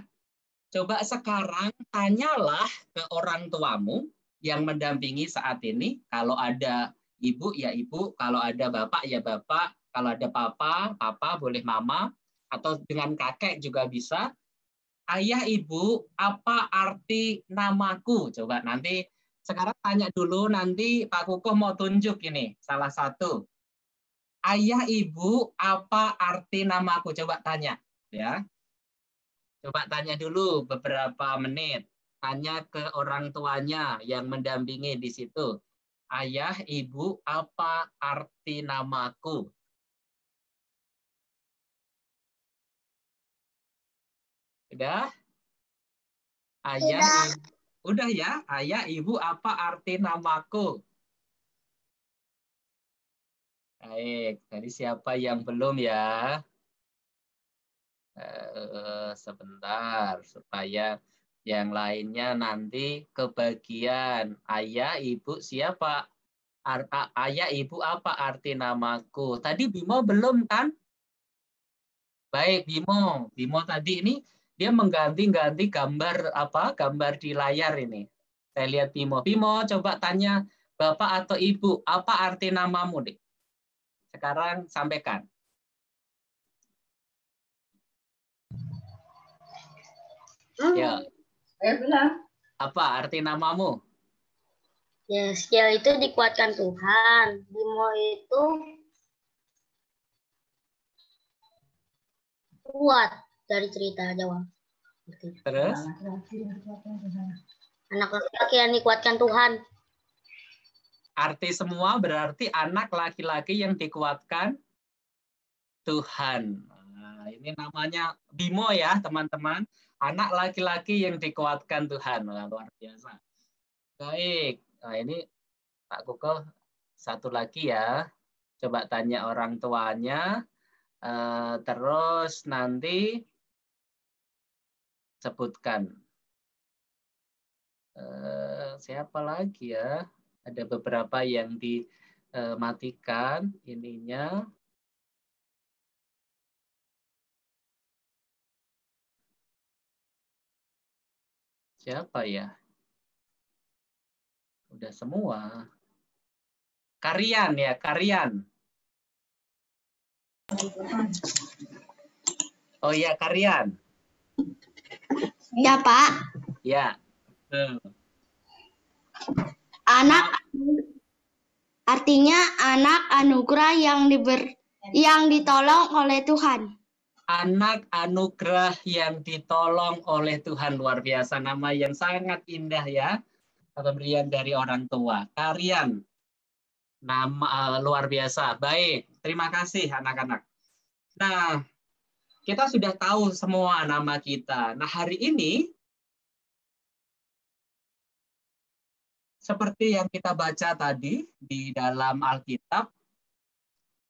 Coba sekarang tanyalah ke orang tuamu yang mendampingi saat ini. Kalau ada ibu ya ibu, kalau ada bapak ya bapak, kalau ada papa boleh mama, atau dengan kakek juga bisa. Ayah ibu, apa arti namaku? Coba nanti sekarang tanya dulu, nanti Pak Kuko mau tunjuk ini salah satu. Ayah ibu, apa arti namaku? Coba tanya ya. Coba tanya dulu beberapa menit. Tanya ke orang tuanya yang mendampingi di situ. Ayah, ibu, apa arti namaku? Udah? Ayah, udah ya? Ayah, ibu, apa arti namaku? Baik, tadi siapa yang belum ya? Sebentar, supaya yang lainnya nanti kebagian. Ayah, ibu, siapa? Ayah, ibu, apa arti namaku? Tadi Bimo belum kan? Baik, Bimo. Bimo tadi ini dia mengganti-ganti gambar apa? Gambar di layar ini. Saya lihat Bimo. Bimo, coba tanya Bapak atau Ibu, apa arti namamu, Dik? Sekarang sampaikan. Ya. Apa arti namamu? Ya, skill itu dikuatkan Tuhan. Bimo itu kuat dari cerita Jawa. Terus? Anak laki-laki yang dikuatkan Tuhan. Arti semua berarti anak laki-laki yang dikuatkan Tuhan. Nah, ini namanya Bimo ya, teman-teman. Anak laki-laki yang dikuatkan Tuhan. Nah, luar biasa. Baik. Nah, ini Pak Kuko satu lagi ya. Coba tanya orang tuanya. Terus nanti sebutkan. Siapa lagi ya? Ada beberapa yang dimatikan ininya. Siapa ya? Udah semua. Karian ya, Karian. Oh ya, Karian. Ya, Pak. Ya. Anak artinya anak anugerah yang ditolong oleh Tuhan. Anak anugerah yang ditolong oleh Tuhan. Luar biasa, nama yang sangat indah ya. Pemberian dari orang tua. Karian. Nama luar biasa. Baik, terima kasih anak-anak. Nah, kita sudah tahu semua nama kita. Nah, hari ini seperti yang kita baca tadi di dalam Alkitab,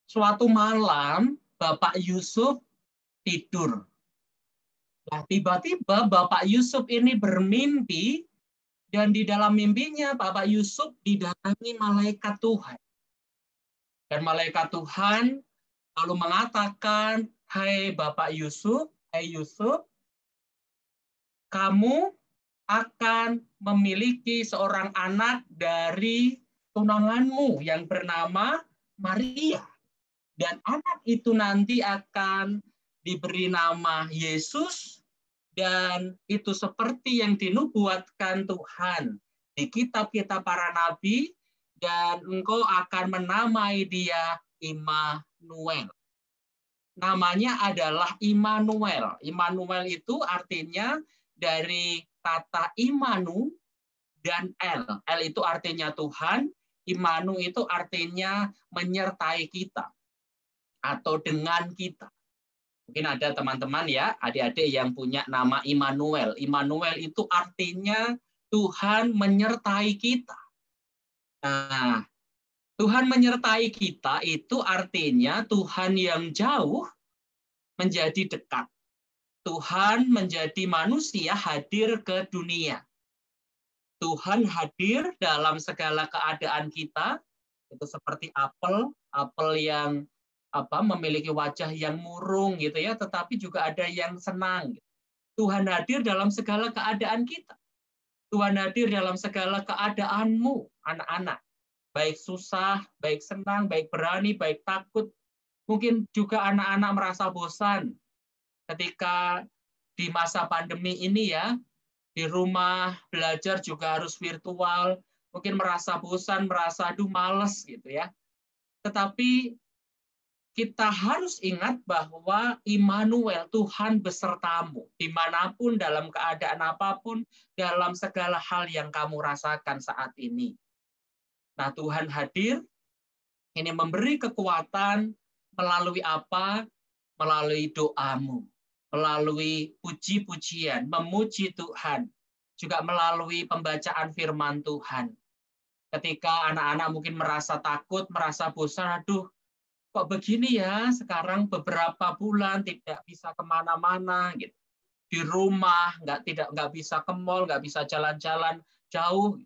suatu malam Bapak Yusuf tidur. Nah, tiba-tiba Bapak Yusuf ini bermimpi, dan di dalam mimpinya Bapak Yusuf didatangi malaikat Tuhan. Dan malaikat Tuhan lalu mengatakan, hai Bapak Yusuf, hai Yusuf, kamu akan memiliki seorang anak dari tunanganmu yang bernama Maria. Dan anak itu nanti akan diberi nama Yesus, dan itu seperti yang dinubuatkan Tuhan di kitab-kitab para nabi, dan engkau akan menamai dia Immanuel. Namanya adalah Immanuel. Immanuel itu artinya dari kata Imanu dan El. El itu artinya Tuhan, Immanu itu artinya menyertai kita atau dengan kita. Mungkin ada teman-teman ya, adik-adik yang punya nama Immanuel. Immanuel itu artinya Tuhan menyertai kita. Nah, Tuhan menyertai kita itu artinya Tuhan yang jauh menjadi dekat. Tuhan menjadi manusia hadir ke dunia. Tuhan hadir dalam segala keadaan kita. Itu seperti apel yang memiliki wajah yang murung gitu ya, tetapi juga ada yang senang. Tuhan hadir dalam segala keadaan kita. Tuhan hadir dalam segala keadaanmu, anak-anak. Baik susah, baik senang, baik berani, baik takut. Mungkin juga anak-anak merasa bosan ketika di masa pandemi ini ya, di rumah belajar juga harus virtual, mungkin merasa bosan, merasa aduh males gitu ya. Tetapi kita harus ingat bahwa Immanuel, Tuhan besertamu, dimanapun, dalam keadaan apapun, dalam segala hal yang kamu rasakan saat ini. Nah, Tuhan hadir, ini memberi kekuatan melalui apa? Melalui doamu, melalui puji-pujian, memuji Tuhan, juga melalui pembacaan firman Tuhan. Ketika anak-anak mungkin merasa takut, merasa bosan, aduh, kok begini ya, sekarang beberapa bulan tidak bisa kemana-mana, gitu. Di rumah, nggak bisa ke mall, nggak bisa jalan-jalan jauh.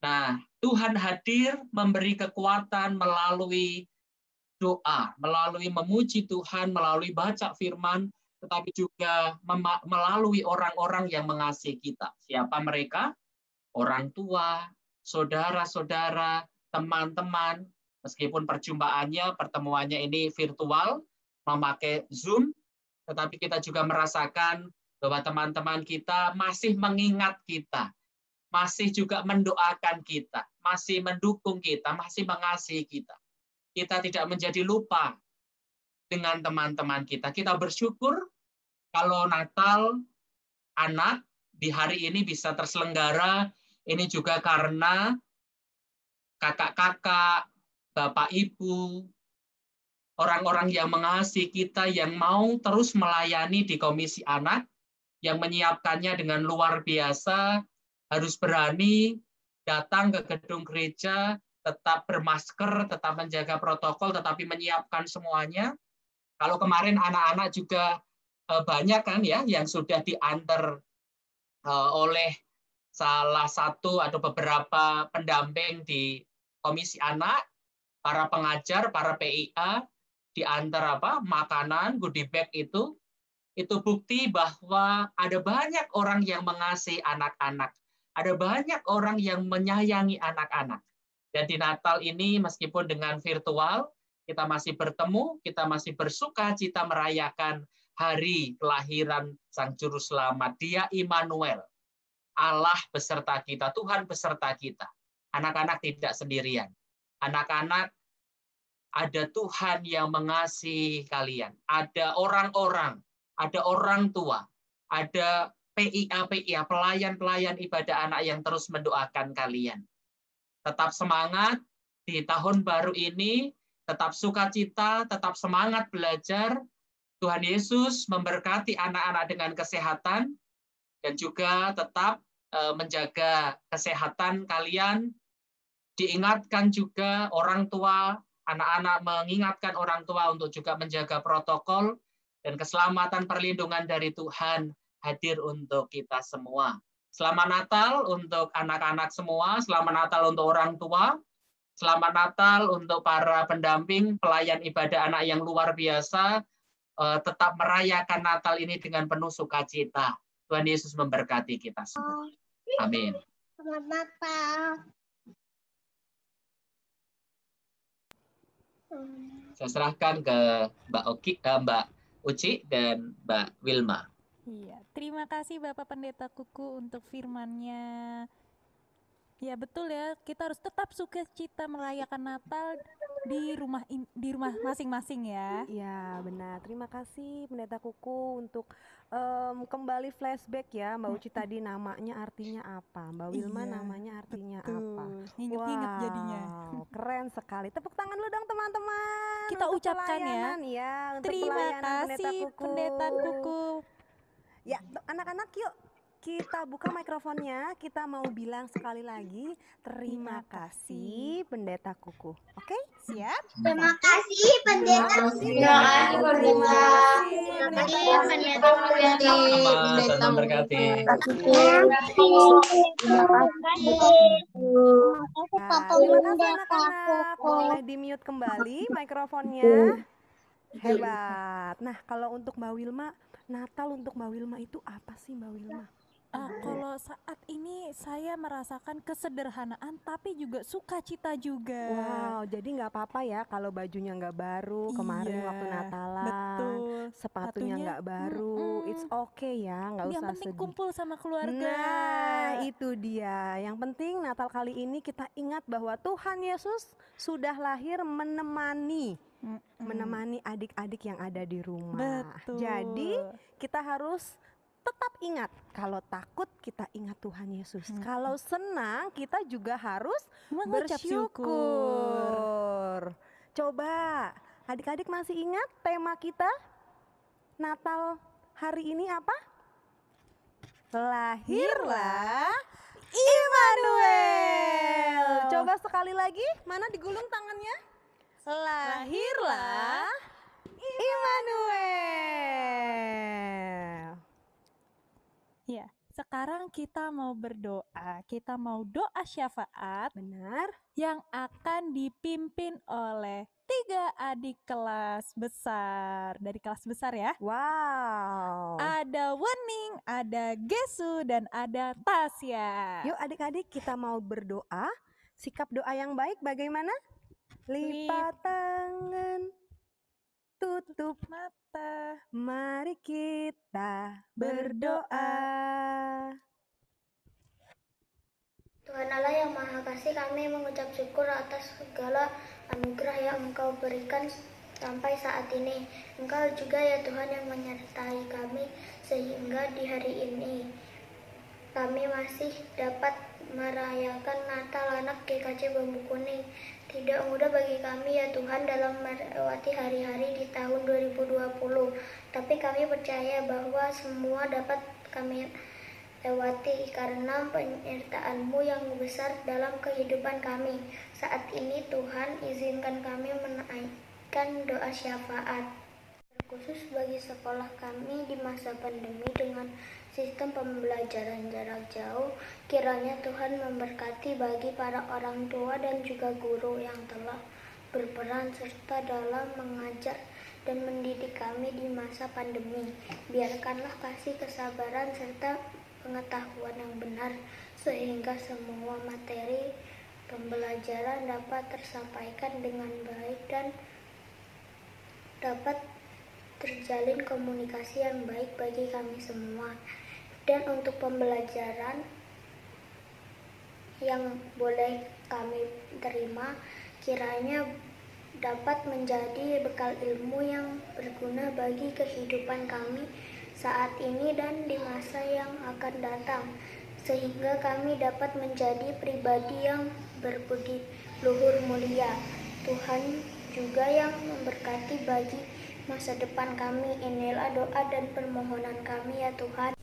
Nah, Tuhan hadir memberi kekuatan melalui doa, melalui memuji Tuhan, melalui baca firman, tetapi juga melalui orang-orang yang mengasihi kita. Siapa mereka? Orang tua, saudara-saudara, teman-teman, meskipun pertemuannya ini virtual, memakai Zoom, tetapi kita juga merasakan bahwa teman-teman kita masih mengingat kita, masih juga mendoakan kita, masih mendukung kita, masih mengasihi kita. Kita tidak menjadi lupa dengan teman-teman kita. Kita bersyukur kalau Natal anak di hari ini bisa terselenggara, ini juga karena kakak-kakak, bapak ibu, orang-orang yang mengasihi kita, yang mau terus melayani di Komisi Anak, yang menyiapkannya dengan luar biasa, harus berani datang ke gedung gereja, tetap bermasker, tetap menjaga protokol, tetapi menyiapkan semuanya. Kalau kemarin anak-anak juga banyak kan ya yang sudah diantar oleh salah satu atau beberapa pendamping di Komisi Anak, para pengajar, para PIA, diantar makanan, goodie bag itu bukti bahwa ada banyak orang yang mengasihi anak-anak, ada banyak orang yang menyayangi anak-anak. Dan di Natal ini meskipun dengan virtual, kita masih bertemu, kita masih bersuka cita merayakan hari kelahiran Sang Juru Selamat. Dia Immanuel, Allah beserta kita, Tuhan beserta kita. Anak-anak tidak sendirian. Anak-anak, ada Tuhan yang mengasihi kalian. Ada orang-orang, ada orang tua, ada PIA, pelayan-pelayan ibadah anak yang terus mendoakan kalian. Tetap semangat di tahun baru ini, tetap sukacita, tetap semangat belajar. Tuhan Yesus memberkati anak-anak dengan kesehatan, dan juga tetap menjaga kesehatan kalian. Diingatkan juga orang tua, anak-anak mengingatkan orang tua untuk juga menjaga protokol, dan keselamatan perlindungan dari Tuhan hadir untuk kita semua. Selamat Natal untuk anak-anak semua, selamat Natal untuk orang tua, selamat Natal untuk para pendamping, pelayan ibadah anak yang luar biasa, tetap merayakan Natal ini dengan penuh sukacita. Tuhan Yesus memberkati kita semua. Amin. Selamat Natal. Saya serahkan ke Mbak Uci dan Mbak Wilma. Iya, terima kasih Bapak Pendeta Kuku untuk firman-Nya. Ya betul ya, kita harus tetap sukacita merayakan Natal di rumah masing-masing ya. Iya benar, terima kasih Pendeta Kuku untuk kembali flashback ya. Mbak Uci tadi namanya artinya apa, Mbak Wilma Iya, namanya artinya betul. apa. Ingat-ingat jadinya. Keren sekali. Tepuk tangan lu dong teman-teman. Kita untuk ucapkan pelayanan, ya. Untuk Terima pelayanan kasih Pendeta Kuku. Ya, anak-anak yuk kita buka mikrofonnya. Kita mau bilang sekali lagi terima kasih Pendeta Kuku. Oke, siap? Terima kasih Pendeta Kuku. Selamat memberkati. Terima kasih anak-anak. Boleh di-mute kembali mikrofonnya. Hebat. Nah, kalau untuk Mbak Wilma, Natal untuk Mbak Wilma itu apa sih Mbak Wilma? Kalau saat ini saya merasakan kesederhanaan tapi juga sukacita juga. Wow, jadi nggak apa-apa ya kalau bajunya nggak baru kemarin waktu Natalan, betul. sepatunya nggak baru, it's okay ya, nggak Yang usah penting sedih. kumpul sama keluarga. Nah, itu dia. Yang penting Natal kali ini kita ingat bahwa Tuhan Yesus sudah lahir menemani adik-adik yang ada di rumah. Betul. Jadi kita harus tetap ingat, kalau takut kita ingat Tuhan Yesus. Kalau senang kita juga harus Mengucap bersyukur. Coba adik-adik masih ingat tema kita Natal hari ini apa? Lahirlah Immanuel. Coba sekali lagi, mana digulung tangannya? Lahirlah Immanuel. Ya, sekarang kita mau berdoa. Kita mau doa syafaat. Benar. Yang akan dipimpin oleh 3 adik kelas besar. Dari kelas besar ya. Wow. Ada Wening, ada Gesu, dan ada Tasya. Yuk adik-adik kita mau berdoa. Sikap doa yang baik bagaimana? Lipat tangan, tutup mata, mari kita berdoa. Tuhan Allah yang Maha Kasih, kami mengucap syukur atas segala anugerah yang Engkau berikan sampai saat ini. Engkau juga ya Tuhan yang menyertai kami sehingga di hari ini kami masih dapat merayakan Natal anak GKJ Bambu Kuning. Tidak mudah bagi kami ya Tuhan dalam melewati hari-hari di tahun 2020. Tapi kami percaya bahwa semua dapat kami lewati karena penyertaan-Mu yang besar dalam kehidupan kami. Saat ini Tuhan izinkan kami menaikkan doa syafaat. Khusus bagi sekolah kami di masa pandemi dengan sistem pembelajaran jarak jauh, kiranya Tuhan memberkati bagi para orang tua dan juga guru yang telah berperan serta dalam mengajar dan mendidik kami di masa pandemi. Biarkanlah kasih kesabaran serta pengetahuan yang benar sehingga semua materi pembelajaran dapat tersampaikan dengan baik dan dapat terjalin komunikasi yang baik bagi kami semua. Dan untuk pembelajaran yang boleh kami terima, kiranya dapat menjadi bekal ilmu yang berguna bagi kehidupan kami saat ini dan di masa yang akan datang, sehingga kami dapat menjadi pribadi yang berbudi luhur mulia. Tuhan juga yang memberkati bagi masa depan kami. Inilah doa dan permohonan kami ya Tuhan.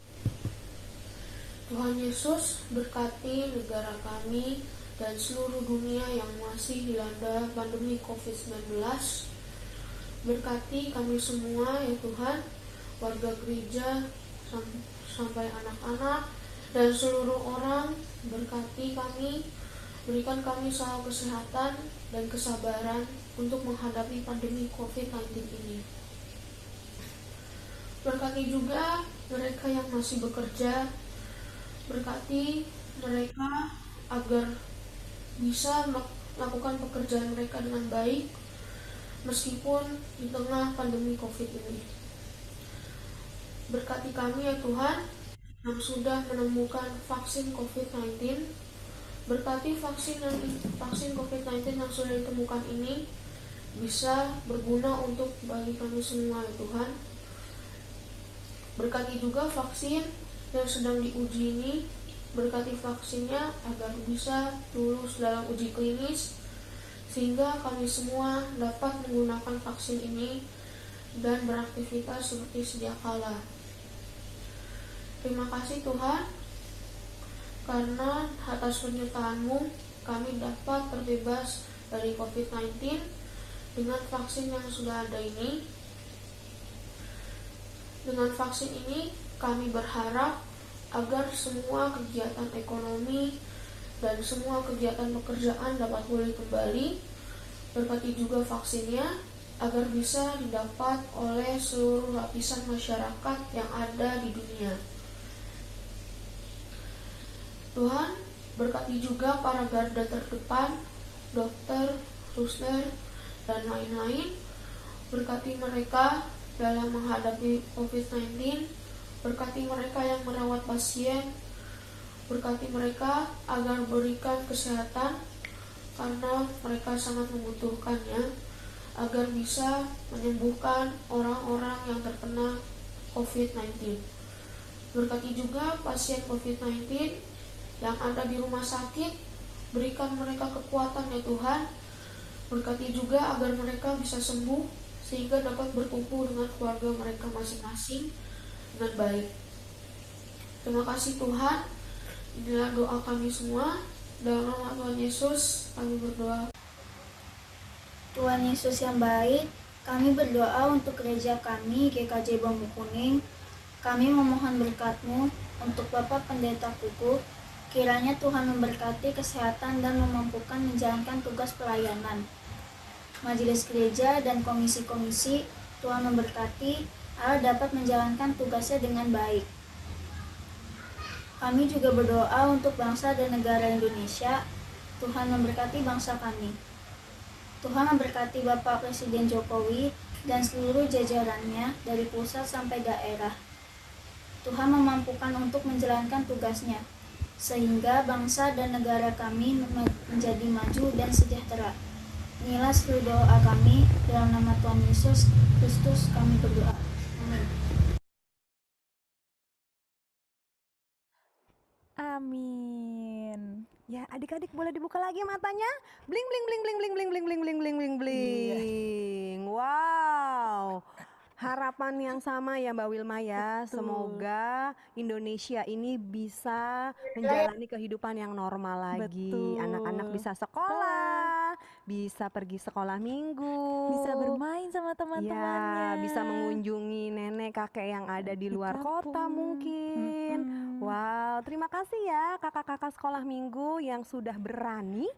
Tuhan Yesus berkati negara kami dan seluruh dunia yang masih dilanda pandemi COVID-19. Berkati kami semua ya Tuhan, warga gereja sampai anak-anak dan seluruh orang. Berkati kami, berikan kami selalu kesehatan dan kesabaran untuk menghadapi pandemi COVID-19 ini. Berkati juga mereka yang masih bekerja, berkati mereka agar bisa melakukan pekerjaan mereka dengan baik meskipun di tengah pandemi COVID ini. Berkati kami ya Tuhan yang sudah menemukan vaksin COVID-19. Berkati vaksin COVID-19 yang sudah ditemukan ini bisa berguna untuk bagi kami semua ya Tuhan. Berkati juga vaksin yang sedang diuji ini, berkati vaksinnya agar bisa lulus dalam uji klinis sehingga kami semua dapat menggunakan vaksin ini dan beraktivitas seperti sedia kala. Terima kasih Tuhan, karena atas penyertaan-Mu kami dapat terbebas dari COVID-19 dengan vaksin yang sudah ada ini. Dengan vaksin ini kami berharap agar semua kegiatan ekonomi dan semua kegiatan pekerjaan dapat pulih kembali. Berkati juga vaksinnya agar bisa didapat oleh seluruh lapisan masyarakat yang ada di dunia. Tuhan, berkati juga para garda terdepan, dokter, suster, dan lain-lain. Berkati mereka dalam menghadapi COVID-19. Berkati mereka yang merawat pasien, berkati mereka agar berikan kesehatan karena mereka sangat membutuhkannya, agar bisa menyembuhkan orang-orang yang terkena COVID-19. Berkati juga pasien COVID-19 yang ada di rumah sakit, berikan mereka kekuatan ya Tuhan. Berkati juga agar mereka bisa sembuh sehingga dapat berkumpul dengan keluarga mereka masing-masing dengan baik. Terima kasih Tuhan. Inilah doa kami semua. Dalam nama Tuhan Yesus kami berdoa. Tuhan Yesus yang baik, kami berdoa untuk gereja kami GKJ Bambu Kuning. Kami memohon berkat-Mu untuk Bapak Pendeta Kuku. Kiranya Tuhan memberkati kesehatan dan memampukan menjalankan tugas pelayanan. Majelis gereja dan komisi-komisi, Tuhan memberkati agar dapat menjalankan tugasnya dengan baik. Kami juga berdoa untuk bangsa dan negara Indonesia. Tuhan memberkati bangsa kami. Tuhan memberkati Bapak Presiden Jokowi dan seluruh jajarannya dari pusat sampai daerah. Tuhan memampukan untuk menjalankan tugasnya, sehingga bangsa dan negara kami menjadi maju dan sejahtera. Inilah seluruh doa kami, dalam nama Tuhan Yesus Kristus kami berdoa. Amin. Amin. Ya, adik-adik boleh dibuka lagi matanya? Bling bling bling bling bling bling bling bling bling bling bling bling. Wow. Harapan yang sama ya Mbak Wilma ya. Semoga Indonesia ini bisa menjalani kehidupan yang normal lagi. Betul. Anak-anak bisa sekolah, bisa pergi sekolah minggu, Bisa bermain sama teman-temannya. ya, bisa mengunjungi nenek kakek yang ada di luar kota mungkin. Wow, terima kasih ya kakak-kakak sekolah minggu yang sudah berani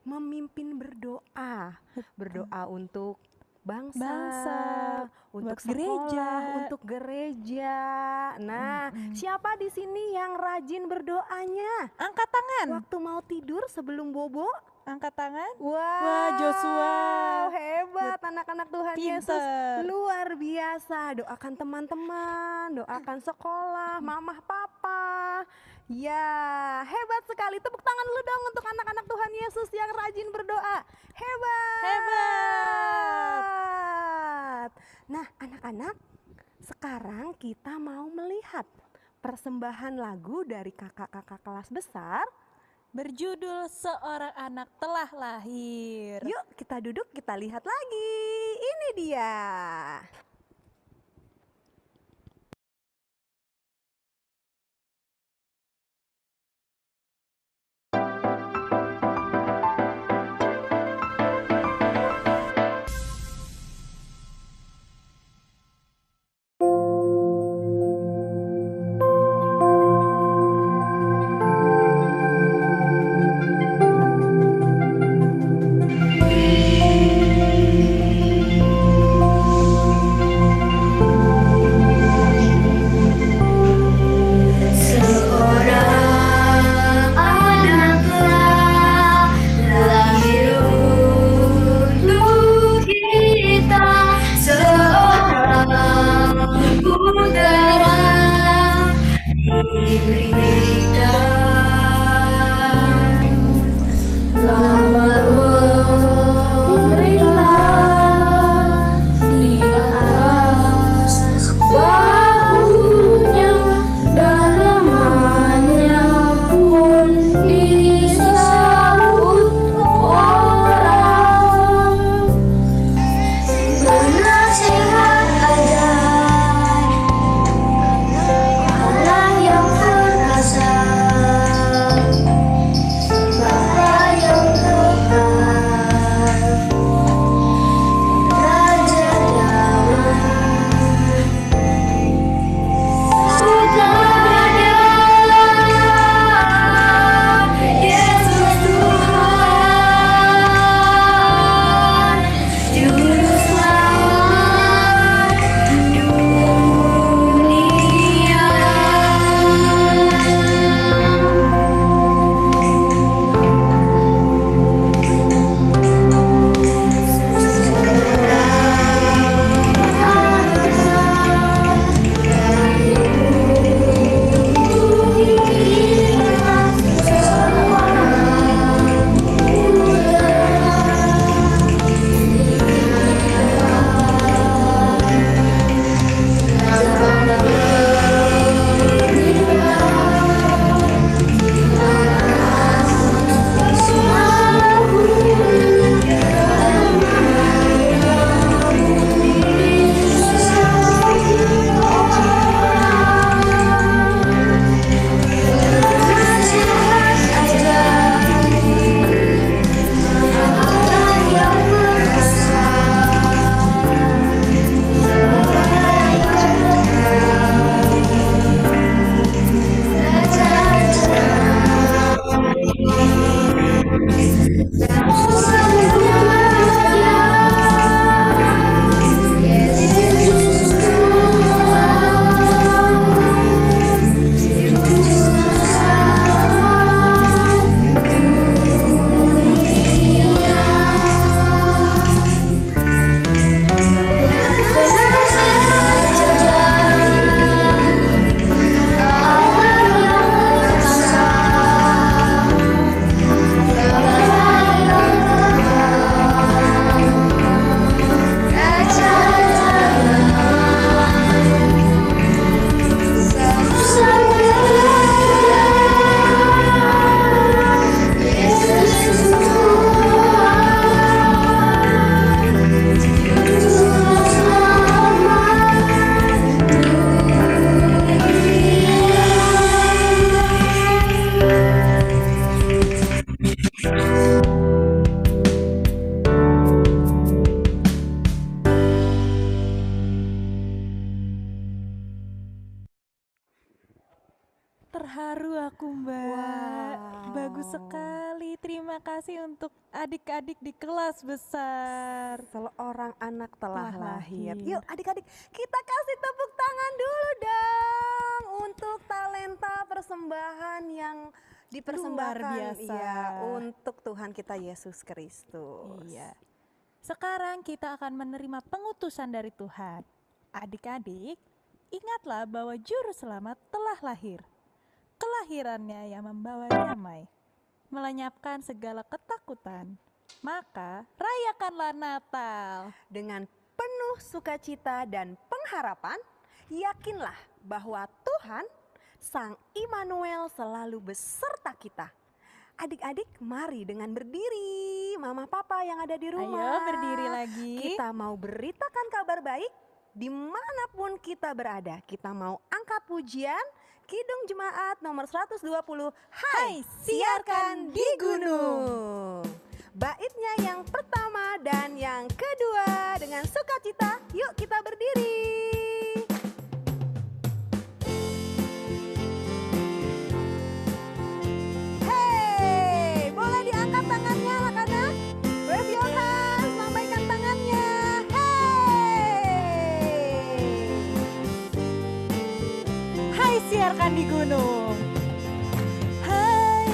memimpin berdoa. Berdoa untuk bangsa, untuk buat sekolah, gereja. untuk gereja. Nah, siapa di sini yang rajin berdoanya? Angkat tangan. Waktu mau tidur sebelum bobo? Angkat tangan. Wow, Wah, Joshua. hebat anak-anak Tuhan Yesus, Pinter. luar biasa. Doakan teman-teman, doakan sekolah, mamah, papa. Ya, hebat sekali. Tepuk tangan dulu dong untuk anak-anak Tuhan Yesus yang rajin berdoa. Hebat. Hebat. Nah, anak-anak, sekarang kita mau melihat persembahan lagu dari kakak-kakak kelas besar berjudul Seorang Anak Telah Lahir. Yuk kita duduk, kita lihat lagi. Ini dia. Terharu aku, Mbak. Bagus Wow. sekali. Terima kasih untuk adik-adik di kelas besar. Seorang anak telah Telah lahir. lahir. Yuk adik-adik, kita kasih tepuk tangan dulu dong untuk talenta persembahan yang dipersembahkan Luar biasa. ya untuk Tuhan kita Yesus Kristus. Iya. Sekarang kita akan menerima pengutusan dari Tuhan. Adik-adik, ingatlah bahwa juru selamat telah lahir. Kelahirannya yang membawa damai, melenyapkan segala ketakutan. Maka rayakanlah Natal. Dengan penuh sukacita dan pengharapan, yakinlah bahwa Tuhan Sang Immanuel selalu beserta kita. Adik-adik, mari dengan berdiri, mama papa yang ada di rumah. Ayo berdiri lagi. Kita mau beritakan kabar baik dimanapun kita berada. Kita mau angkat pujian Kidung Jemaat nomor 120. Hai, siarkan di gunung. Baitnya yang pertama dan yang kedua dengan sukacita. Yuk kita berdiri. Hey, boleh diangkat tangannya anak-anak? Wave your hands, lambaikan tangannya. Hey. Hai, siarkan di gunung. Hai,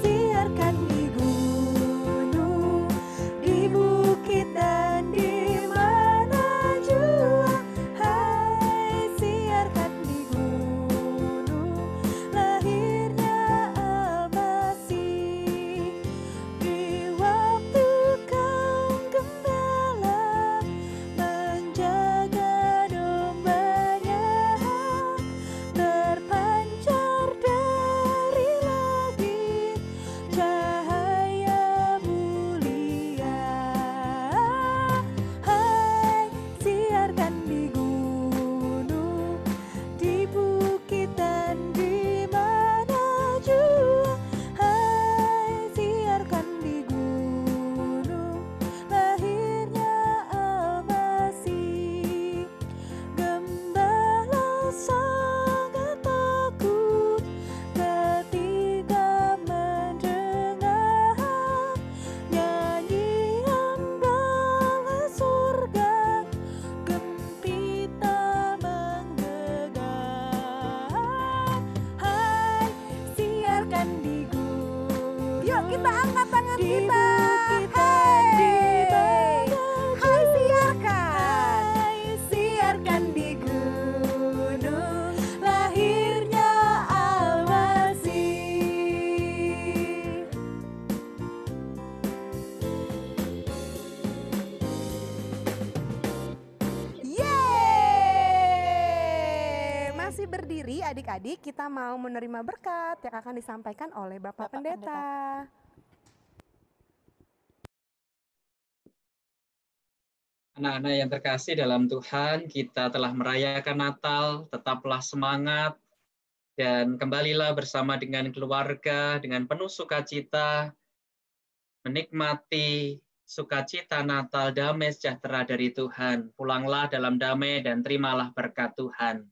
siarkan di gunung, di bukit dan di mana jua. Hai, siarkan di gunung, lahirnya Al-Masih. Di waktu kaum gembala menjaga dombanya, terpancar dari langit cahaya mulia. Hai, siarkan di gunung, di bukit dan di mana jua. Hai, siarkan di gunung, lahirnya Al-Masih. Gembala sangat takut ketika mendengar nyanyian bala surga, gempita menggegah. Hai, siarkan di gunung. Yuk kita angkat tangan Di kita. bukit dan di mana Hai, siarkan. Hai, siarkan di gunung, lahirnya Al-Masih. Yeay! Masih berdiri adik-adik, kita mau menerima berkat yang akan disampaikan oleh Bapak Pendeta. Anak-anak yang terkasih dalam Tuhan, kita telah merayakan Natal, tetaplah semangat, dan kembalilah bersama dengan keluarga, dengan penuh sukacita, menikmati sukacita Natal, damai sejahtera dari Tuhan. Pulanglah dalam damai dan terimalah berkat Tuhan.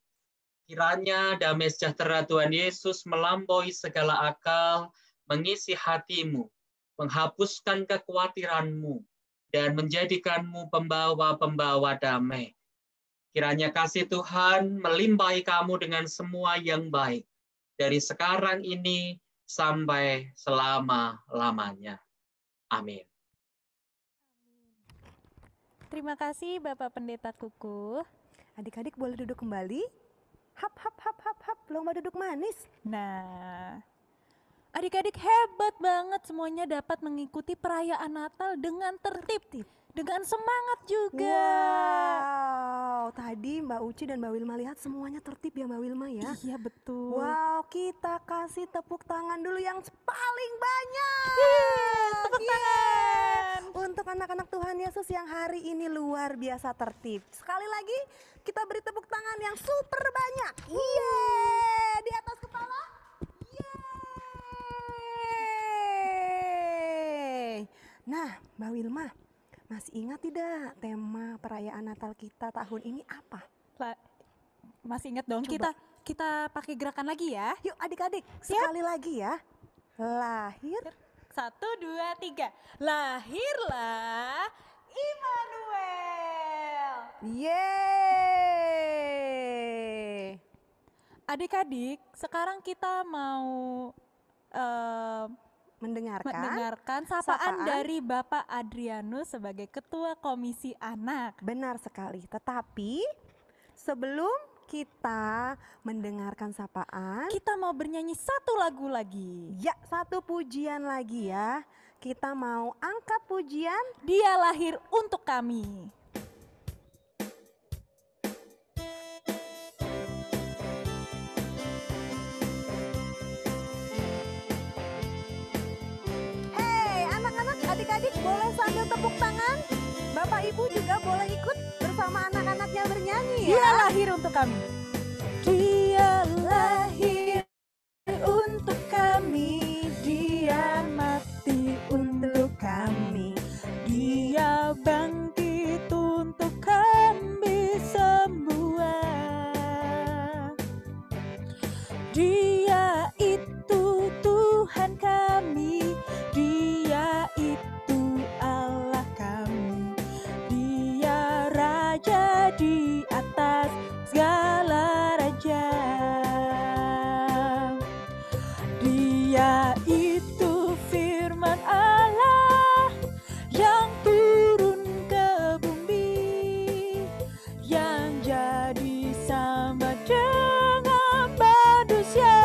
Kiranya damai sejahtera Tuhan Yesus melampaui segala akal, mengisi hatimu, menghapuskan kekhawatiranmu, dan menjadikanmu pembawa-pembawa damai. Kiranya kasih Tuhan melimpahi kamu dengan semua yang baik, dari sekarang ini sampai selama-lamanya. Amin. Terima kasih Bapak Pendeta Kuku. Adik-adik boleh duduk kembali. Hap, hap, hap, hap, hap, lomba duduk manis. Nah, adik-adik hebat banget semuanya dapat mengikuti perayaan Natal dengan tertib, dengan semangat juga. Wow, tadi Mbak Uci dan Mbak Wilma lihat semuanya tertib ya Mbak Wilma ya. Iya betul. Wow, kita kasih tepuk tangan dulu yang paling banyak. Tepuk tangan. Untuk anak-anak Tuhan Yesus yang hari ini luar biasa tertib. Sekali lagi kita beri tepuk tangan yang super banyak. Yeay, di atas kepala. Yeay. Nah, Mbak Wilma, masih ingat tidak tema perayaan Natal kita tahun ini apa? Masih ingat dong, Coba. kita pakai gerakan lagi ya. Yuk adik-adik, Siap? sekali lagi ya. Lahir. 1, 2, 3. Lahirlah Immanuel. Yeay. Adik-adik, sekarang kita mau mendengarkan sapaan dari Bapak Adrianus sebagai Ketua Komisi Anak. Benar sekali. Tetapi sebelum kita mendengarkan sapaan, kita mau bernyanyi satu lagu lagi. Ya, satu pujian lagi ya. Kita mau angkat pujian Dia Lahir Untuk Kami. Hey, anak-anak, adik-adik boleh sambil tepuk tangan. Bapak Ibu juga boleh ikut bersama anak-anaknya bernyanyi ya. Dia lahir untuk kami. Dia lahir untuk kami, dia mati untuk kami, dia bangkit untuk kami semua. Dia itu Tuhan kami, dia itu Allah kami, dia Raja di atas segala raja. Dia itu firman Allah yang turun ke bumi, yang jadi sama dengan manusia.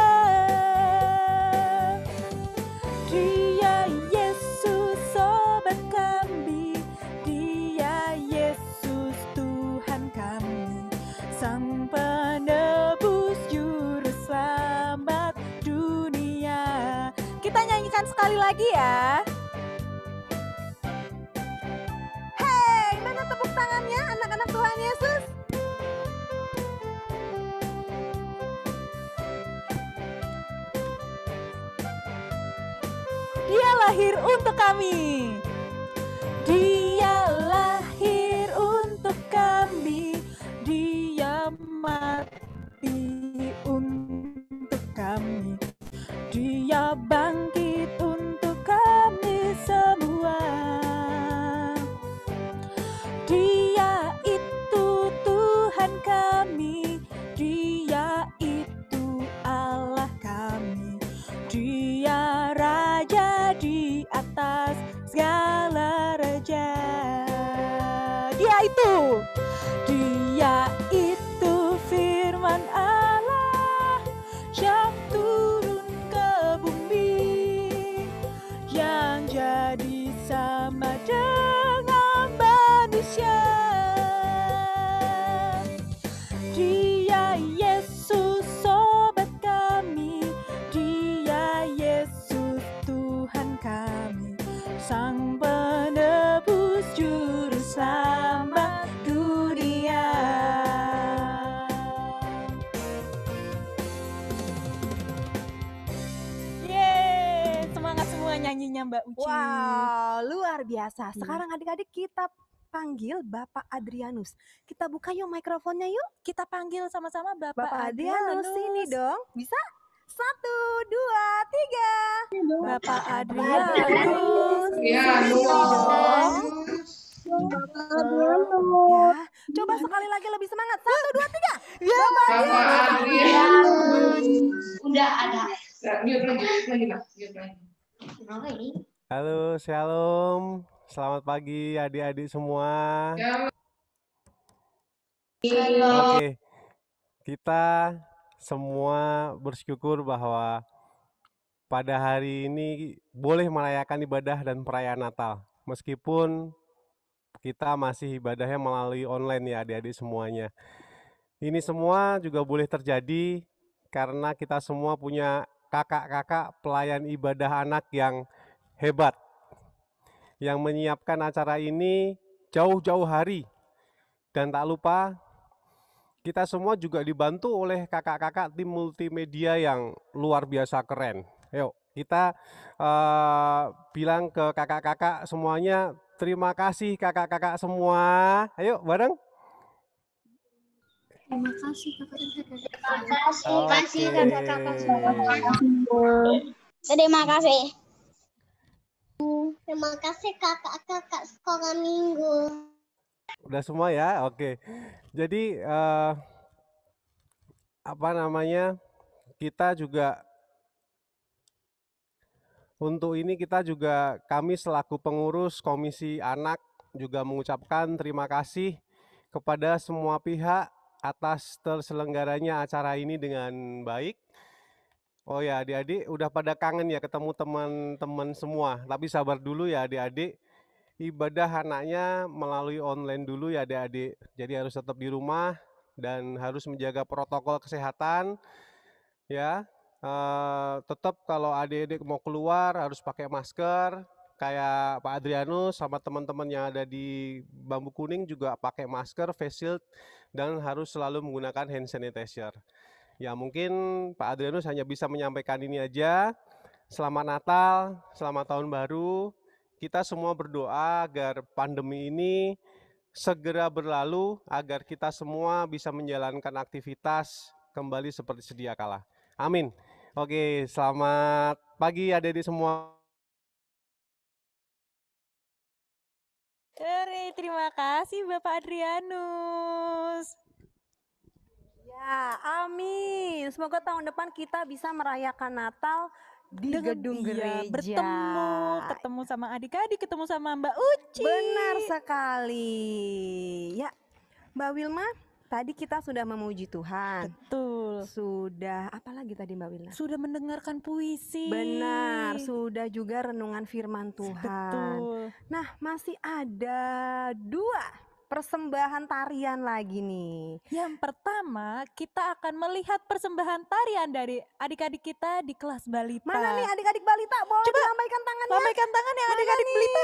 Dia Yesus sobat kami, dia Yesus Tuhan kami, Sang Penebus Juru Selamat dunia. Kita nyanyikan sekali lagi ya. Hey, mana tepuk tangannya anak-anak Tuhan Yesus? Dia lahir untuk kami. Dia lahir untuk kami. Dia mati untuk kami. Dia bangkit untuk kami semua. Dia itu Tuhan kami. Dia itu Allah kami. Dia Raja di atas segala raja. Dia itu firman Allah yang turun ke bumi, yang jadi sama dengan manusia. Dia Yesus sobat kami, dia Yesus Tuhan kami, Sang Penebus Juru Selamat dunia. Yeay, semangat semua nyanyinya Mbak Uci. Wow, luar biasa. Sekarang adik-adik kita panggil Bapak Adrianus. Kita buka yuk mikrofonnya yuk. Kita panggil sama-sama Bapak Adrianus. Sini dong. Bisa? 1, 2, 3. Bapak Adrianus. Sini dong. Ya, coba sekali lagi lebih semangat. 1, 2, 3. Bapak Adrianus. Udah ada. Halo, shalom. Selamat pagi adik-adik semua. Oke, kita semua bersyukur bahwa pada hari ini boleh merayakan ibadah dan perayaan Natal. Meskipun kita masih ibadahnya melalui online ya adik-adik semuanya. Ini semua juga boleh terjadi karena kita semua punya kakak-kakak pelayan ibadah anak yang hebat, yang menyiapkan acara ini jauh-jauh hari. Dan tak lupa, kita semua juga dibantu oleh kakak-kakak tim multimedia yang luar biasa keren. Yuk, kita bilang ke kakak-kakak semuanya, terima kasih kakak-kakak semua. Ayo, bareng. Terima kasih kakak-kakak. Terima kasih kakak-kakak semua. Terima kasih. Terima kasih kakak-kakak sekolah minggu. Udah semua ya? Oke. Jadi kita juga untuk ini kami selaku pengurus Komisi Anak juga mengucapkan terima kasih kepada semua pihak atas terselenggaranya acara ini dengan baik. Oh ya, adik-adik udah pada kangen ya ketemu teman-teman semua. Tapi sabar dulu ya adik-adik. Ibadah anaknya melalui online dulu ya adik-adik. Jadi harus tetap di rumah dan harus menjaga protokol kesehatan. Ya, tetap kalau adik-adik mau keluar harus pakai masker. Kayak Pak Adrianus sama teman-teman yang ada di Bambu Kuning juga pakai masker, face shield, dan harus selalu menggunakan hand sanitizer. Ya mungkin Pak Adrianus hanya bisa menyampaikan ini aja. Selamat Natal, selamat Tahun Baru. Kita semua berdoa agar pandemi ini segera berlalu, agar kita semua bisa menjalankan aktivitas kembali seperti sedia kala. Amin. Oke, selamat pagi adik-adik semua. Terima kasih Bapak Adrianus. Ya, amin. Semoga tahun depan kita bisa merayakan Natal di gedung gereja. Ketemu sama adik-adik, ketemu sama Mbak Uci. Benar sekali. Ya, Mbak Wilma, tadi kita sudah memuji Tuhan. Betul. Sudah, apa lagi tadi Mbak Wilma? Sudah mendengarkan puisi. Benar, sudah juga renungan firman Tuhan. Betul. Nah, masih ada 2 persembahan tarian lagi nih. Yang pertama, kita akan melihat persembahan tarian dari adik-adik kita di kelas balita. Mana nih adik-adik balita? Boleh coba lambaikan tangannya? Lambaikan tangan ya adik-adik balita.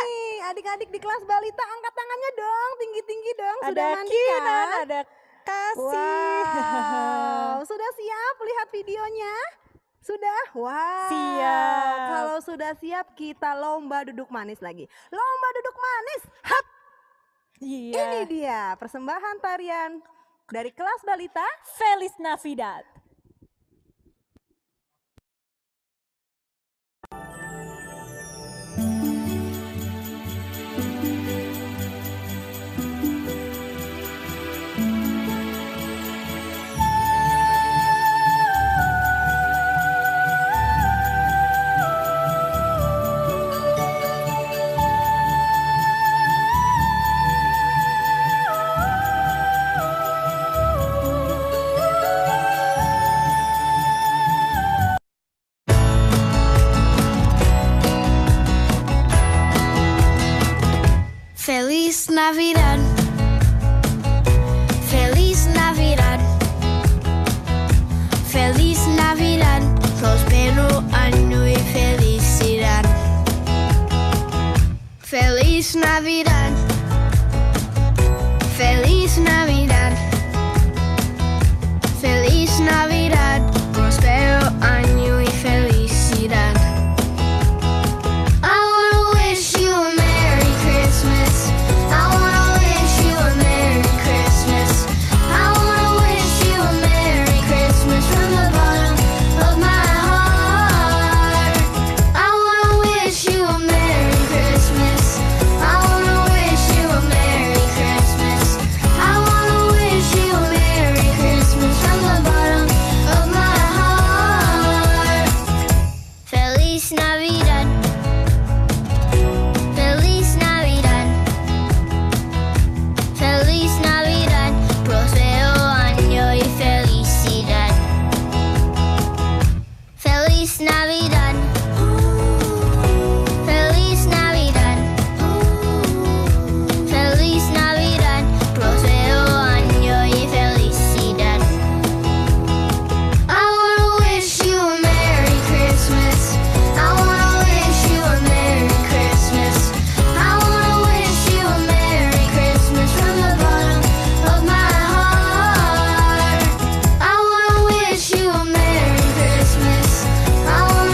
Adik-adik di kelas balita, angkat tangannya dong, tinggi-tinggi dong. Ada Sudah mandi Kinan, kan? ada Kasih. Wow, sudah siap lihat videonya? Sudah? Wow. Siap. Kalau sudah siap, kita lomba duduk manis lagi. Lomba duduk manis. Hap. Iya. Ini dia persembahan tarian dari kelas balita Feliz Navidad. Feliz Navidad, Feliz Navidad, Feliz Navidad, próspero año y felicidad. Feliz Navidad, Feliz Navidad, Feliz Navidad, próspero año y felicidad. I wanna wish you a Merry Christmas. I wanna wish you a Merry Christmas. I wanna wish you a Merry Christmas from the bottom of my heart. I wanna wish you a Merry Christmas. I wanna wish you a Merry Christmas. I wanna wish you a Merry Christmas from the bottom of my heart. Feliz Navidad. Feliz Navidad, Feliz Navidad, próspero año y felicidad. Feliz Navidad, Feliz Navidad, Feliz Navidad, próspero año y felicidad. I wanna wish you a Merry Christmas. I wanna wish you a Merry Christmas. I wanna wish you a Merry Christmas from the bottom of my heart. I wanna wish you a Merry Christmas. I wanna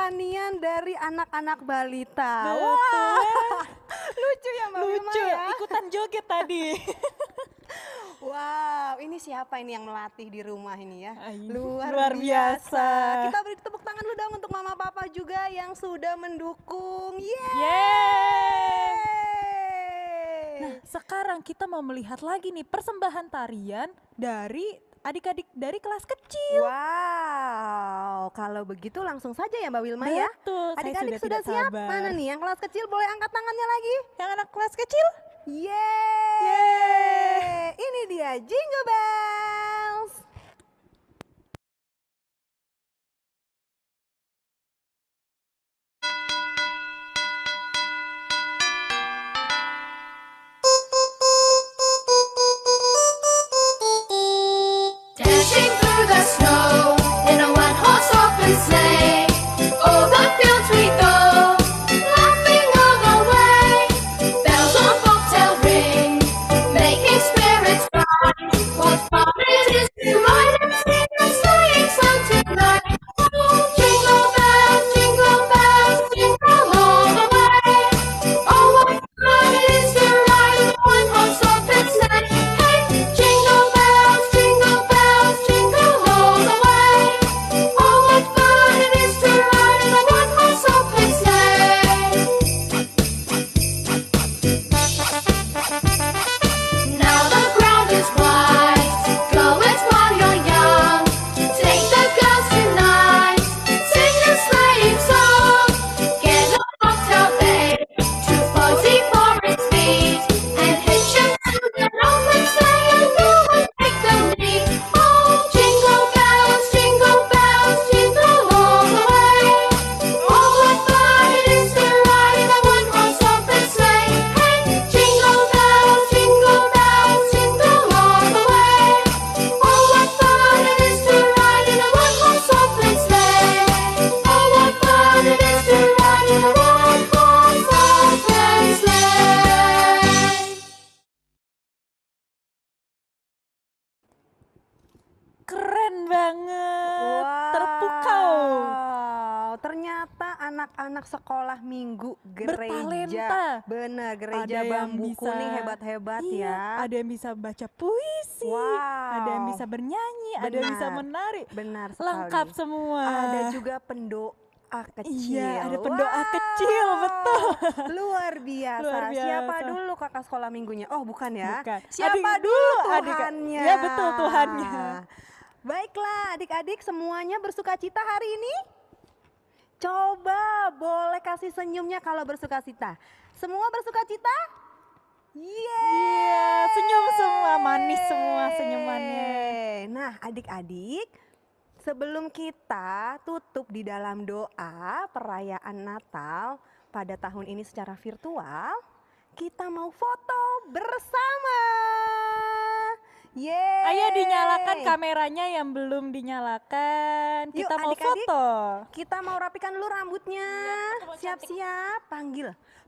kesenian dari anak-anak balita. Betul. Wah, lucu ya Mbak Wilma Lucu, ya. ikutan joget tadi. Wow, ini siapa ini yang melatih di rumah ini ya? Luar biasa. Kita beri tepuk tangan dulu dong untuk mama papa juga yang sudah mendukung. Nah, sekarang kita mau melihat lagi nih persembahan tarian dari adik-adik dari kelas kecil. Wow, kalau begitu langsung saja ya Mbak Wilma ya. Betul, saya Adik-adik sudah sudah tidak siap? sabar. Mana nih yang kelas kecil boleh angkat tangannya lagi? Yang anak kelas kecil? Yeay! Ini dia Jingle Bells. Dashing through the snow in a one-horse open sleigh. O'er the fields we go, laughing all the way. Bells on bobtail ring, making spirits bright. What fun it is to ride and sing a sleighing song tonight! Oh, jingle bells, jingle all the way. Oh, what fun it is to ride in a one-horse open sleigh! Hey, jingle bells, jingle all the way. Oh, what fun it is to ride in a one-horse open sleigh! Now the ground is white, go it while you're young. Take the girls tonight, sing a sleighing song. Get a bobtail babe to Fuzzy for its feet, and hitch him to the open sleigh and go and take the lead. Oh, jingle bells, jingle all the way. Oh, what fun it is to ride in a one-horse open sleigh! Hey, jingle bells, jingle all the way. Oh, what fun it is to ride in a one-horse open sleigh! Oh, what fun it is to ride in a one-horse open sleigh! Keren banget. Terpukau. Wow, ternyata anak-anak sekolah minggu gereja. Bertalenta. Bener, gereja Ada yang Bambu bisa- Kuning hebat-hebat Iya, ya. ada yang bisa baca puisi, ada yang bisa bernyanyi, ada yang bisa Benar. menari. Benar sekali. Lengkap semua. Ada juga pendoa kecil. Iya, ada pendoa kecil, betul. Luar biasa. Luar Siapa biasa. dulu kakak sekolah minggunya? Oh, bukan ya. Bukan. Siapa Adik- dulu adik- Tuhannya? Ya, betul, Tuhannya. Baiklah, adik-adik semuanya bersukacita hari ini? Coba boleh kasih senyumnya kalau bersukacita. Semua bersukacita? Iya, senyum semua, manis semua senyumannya. Nah, adik-adik, sebelum kita tutup di dalam doa perayaan Natal pada tahun ini secara virtual, kita mau foto bersama. Yeay. Ayo dinyalakan kameranya yang belum dinyalakan. Yuk, Kita mau adik-adik, foto. kita mau rapikan dulu rambutnya. Siap-siap,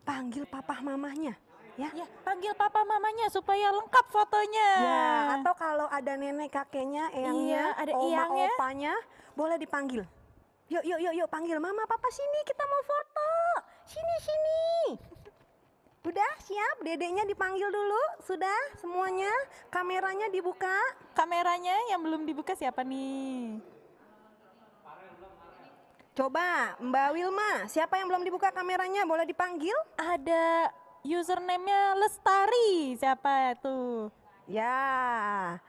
panggil papa mamahnya. Ya. Ya, panggil papa mamanya supaya lengkap fotonya. Ya, atau kalau ada nenek kakeknya, eyangnya, Iya, ada oma eyangnya. opanya, boleh dipanggil. Yuk, panggil mama, papa sini kita mau foto. Sini. Udah siap, dedeknya dipanggil dulu, sudah semuanya, kameranya dibuka. Kameranya yang belum dibuka siapa nih? Coba Mbak Wilma, siapa yang belum dibuka kameranya boleh dipanggil? Ada username-nya Lestari, siapa itu? Ya,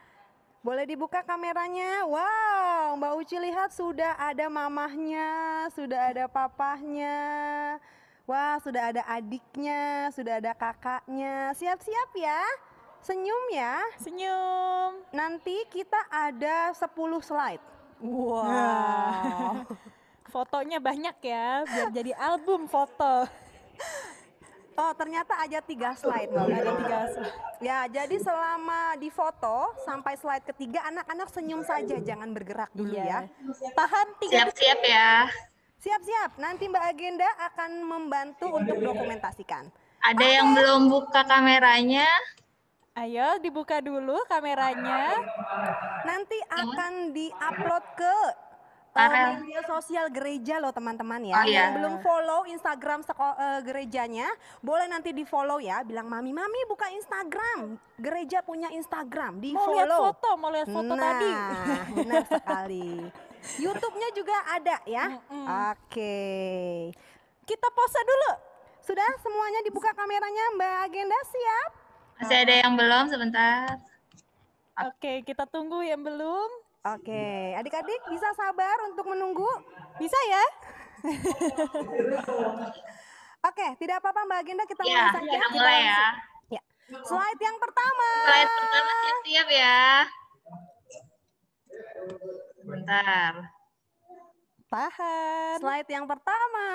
boleh dibuka kameranya. Wow, Mbak Uci lihat sudah ada mamahnya, sudah ada papahnya. Wah, sudah ada adiknya, sudah ada kakaknya. Siap-siap ya. Senyum ya. Senyum. Nanti kita ada 10 slide. Wow. Nah, fotonya banyak ya, biar jadi album foto. Oh, ternyata ada 3 slide, Mbak. Ada 3 slide. Ya, jadi selama di foto sampai slide ketiga anak-anak senyum saja, jangan bergerak dulu ya. Tahan 3 Siap-siap ya. Siap-siap, nanti Mbak Agenda akan membantu untuk dokumentasikan. Ada yang belum buka kameranya? Ayo dibuka dulu kameranya. Nanti akan di-upload ke Farel. media sosial gereja loh teman-teman ya. Oh, iya. Yang belum follow Instagram gerejanya, boleh nanti di follow ya. Bilang mami buka Instagram. Gereja punya Instagram, di Mau lihat follow. foto, mau lihat foto Nah, tadi. benar sekali. YouTube-nya juga ada ya. Oke. Kita pause dulu. Sudah semuanya dibuka kameranya, Mbak Agenda siap? Masih ada yang belum sebentar. Oke, kita tunggu yang belum. Oke, adik-adik bisa sabar untuk menunggu? Bisa ya? Oke, tidak apa-apa Mbak Agenda, kita Ya, mulai saja. kita Kita mulai ya. langsung. Ya. Slide yang pertama. Slide pertama siap-siap ya. Bentar. Tahan. Slide yang pertama.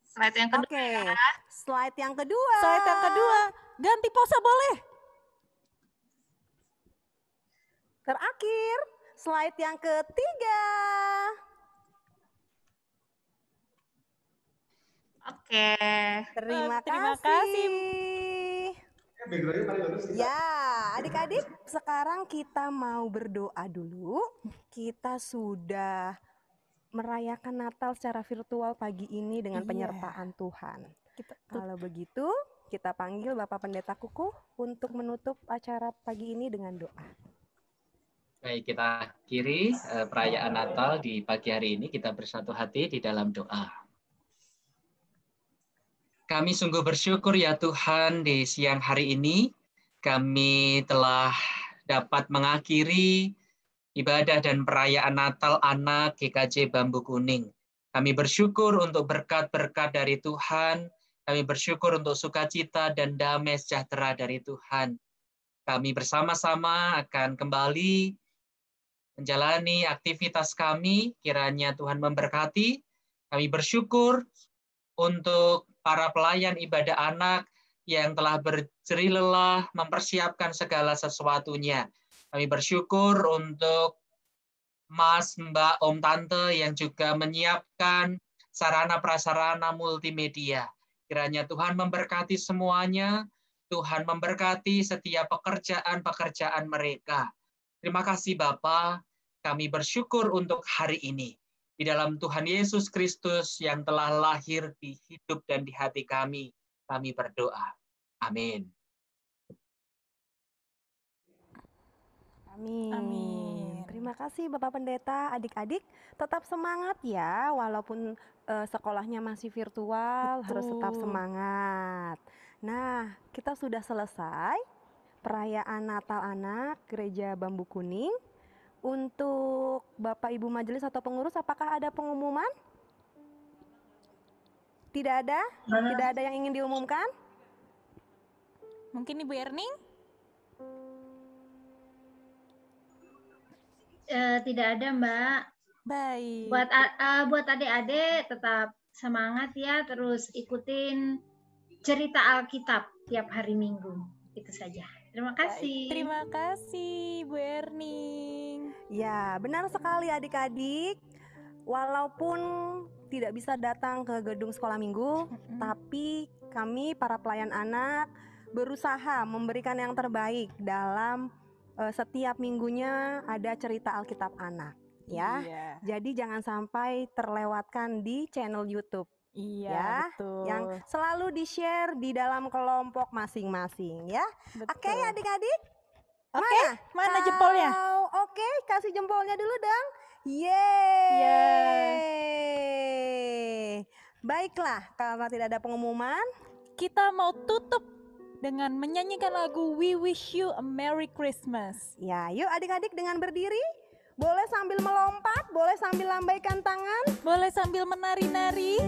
Slide yang kedua. Oke, slide yang kedua. Slide yang kedua. Ganti pose boleh? Terakhir, slide yang ketiga. Oke. Terima Terima kasih. Ya, adik-adik, sekarang kita mau berdoa dulu. Kita sudah merayakan Natal secara virtual pagi ini dengan Iya. penyertaan Tuhan. Kalau begitu, kita panggil Bapak Pendeta Kukuh untuk menutup acara pagi ini dengan doa. Baik, kita akhiri perayaan Natal di pagi hari ini. Kita bersatu hati di dalam doa. Kami sungguh bersyukur ya Tuhan, di siang hari ini kami telah dapat mengakhiri ibadah dan perayaan Natal anak GKJ Bambu Kuning. Kami bersyukur untuk berkat-berkat dari Tuhan. Kami bersyukur untuk sukacita dan damai sejahtera dari Tuhan. Kami bersama-sama akan kembali menjalani aktivitas kami. Kiranya Tuhan memberkati. Kami bersyukur untuk para pelayan ibadah anak yang telah berjerih lelah mempersiapkan segala sesuatunya. Kami bersyukur untuk Mas, Mbak, Om, Tante yang juga menyiapkan sarana-prasarana multimedia. Kiranya Tuhan memberkati semuanya, Tuhan memberkati setiap pekerjaan-pekerjaan mereka. Terima kasih Bapa, kami bersyukur untuk hari ini. Di dalam Tuhan Yesus Kristus yang telah lahir di hidup dan di hati kami berdoa. Amin. Amin. Terima kasih Bapak Pendeta, adik-adik tetap semangat ya, walaupun sekolahnya masih virtual, harus tetap semangat. Nah, kita sudah selesai perayaan Natal anak Gereja Bambu Kuning. Untuk Bapak Ibu Majelis atau pengurus, apakah ada pengumuman? Tidak ada? Tidak ada yang ingin diumumkan? Mungkin Ibu Erning? Tidak ada Mbak. Baik. Buat adik-adik tetap semangat ya, terus ikutin cerita Alkitab tiap hari Minggu. Itu saja. Terima kasih. Terima kasih Bu Erning. Ya, benar sekali adik-adik. Walaupun tidak bisa datang ke gedung sekolah minggu, tapi kami para pelayan anak berusaha memberikan yang terbaik dalam setiap minggunya ada cerita Alkitab anak. Ya, jadi jangan sampai terlewatkan di channel YouTube. Iya, Ya, betul. yang selalu di-share di dalam kelompok masing-masing ya. Oke, adik-adik. Oke, mana jempolnya? Oke, kasih jempolnya dulu dong. Yeay. Baiklah, kalau tidak ada pengumuman, kita mau tutup dengan menyanyikan lagu We Wish You a Merry Christmas. Ya, yuk adik-adik dengan berdiri. Boleh sambil melompat, boleh sambil lambaikan tangan, boleh sambil menari-nari.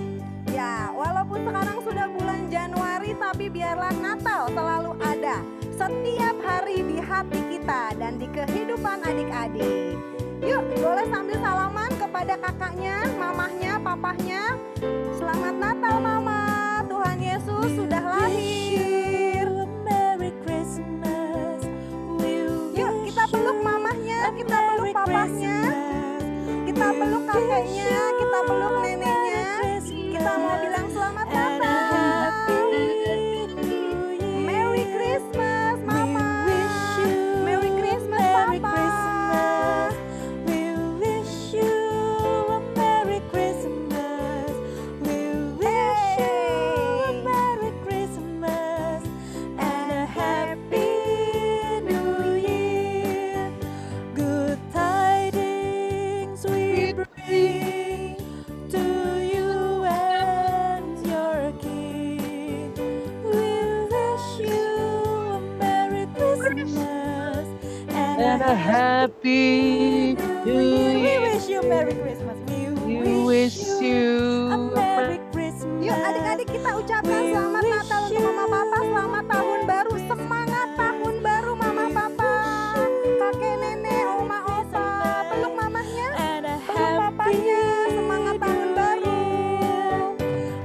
Ya, walaupun sekarang sudah bulan Januari, tapi biarlah Natal selalu ada setiap hari di hati kita dan di kehidupan adik-adik. Yuk, boleh sambil salaman kepada kakaknya, mamahnya, papahnya. Selamat Natal Mama, Tuhan Yesus sudah lahir. Merry Christmas. Yuk, kita peluk mamahnya, kita peluk papahnya, kita peluk kakeknya, kita peluk neneknya. Kita mau bilang selamat Natal. Merry Christmas Mama. Merry Christmas Papa. and a happy New We Year. wish you Merry Christmas. We wish you a Merry Christmas. Yuk adik-adik kita ucapkan selamat Natal untuk Mama Papa, selamat tahun baru, semangat tahun baru Mama Papa, kakek nenek, oma opa, peluk mamahnya, peluk papanya, semangat tahun baru.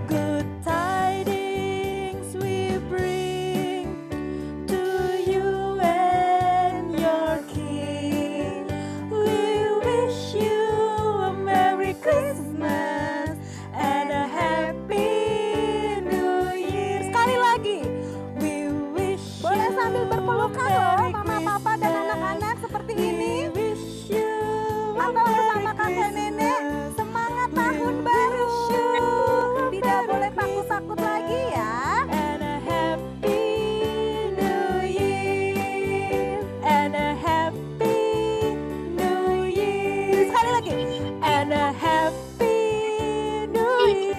Good tidings we bring to you and your king. We wish you a Merry Christmas and a Happy New Year. Sekali lagi, we wish Boleh sambil berpelukan loh Merry Mama Papa dan anak-anak seperti ini. wish you Atau bersama kakek nenek, semangat tahun baru. Tidak boleh takut-takut lagi ya. and a Happy New Year and a Happy New Year. Sekali lagi, and a Happy New Year.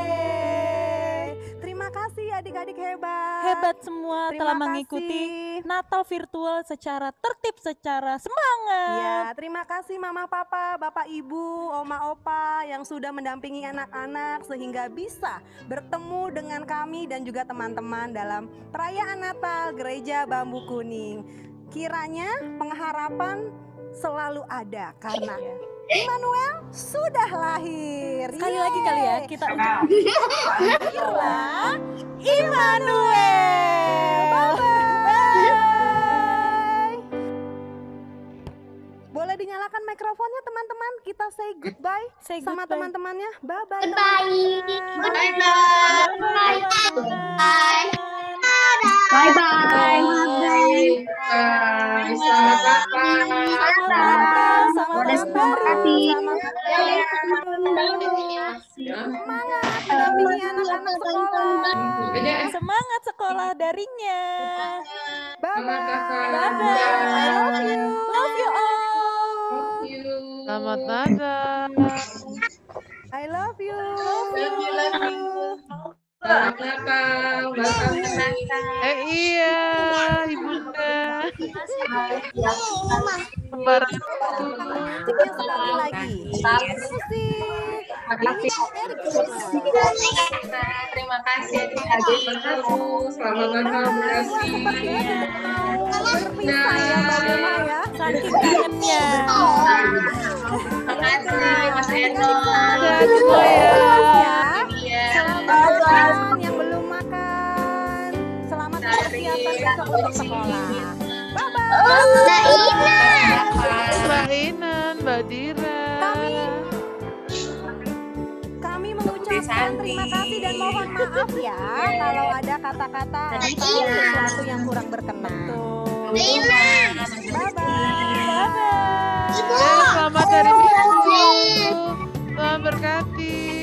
Yeay! Terima kasih adik-adik hebat. Hebat semua Terima telah kasih. mengikuti Natal virtual secara tertib, secara semangat. Ya, terima kasih Mama Papa, Bapak Ibu, Oma Opa yang sudah mendampingi anak-anak sehingga bisa bertemu dengan kami dan juga teman-teman dalam perayaan Natal Gereja Bambu Kuning. Kiranya pengharapan selalu ada karena Immanuel sudah lahir. Sekali lagi kali ya kita ucapkan Lahirlah Immanuel. Bye-bye. Boleh dinyalakan mikrofonnya teman-teman. Kita say goodbye sama teman-temannya. Bye-bye. Bye-bye. Selamat Natal. Selamat baru. Semangat mendampingi anak-anak sekolah. semangat sekolah darinya. Bye-bye. Bye-bye. Love you all. Selamat Natal. I love you. Selamat Natal. Iya, Ibunda. Lebaran Sekali lagi. Terima kasih adik-adik. Selamat Natal, Berpisah ya Mbak Wilma ya. Saking kangennya. Terima kasih Mas Eno. semua ya. Selamat makan yang belum makan. Selamat persiapan besok untuk sekolah. Mbak Inan, Mbak Dira. Kami mengucapkan terima kasih dan mohon maaf ya kalau ada kata-kata atau sesuatu yang kurang berkenan. Selamat hari Minggu. Tuhan berkati.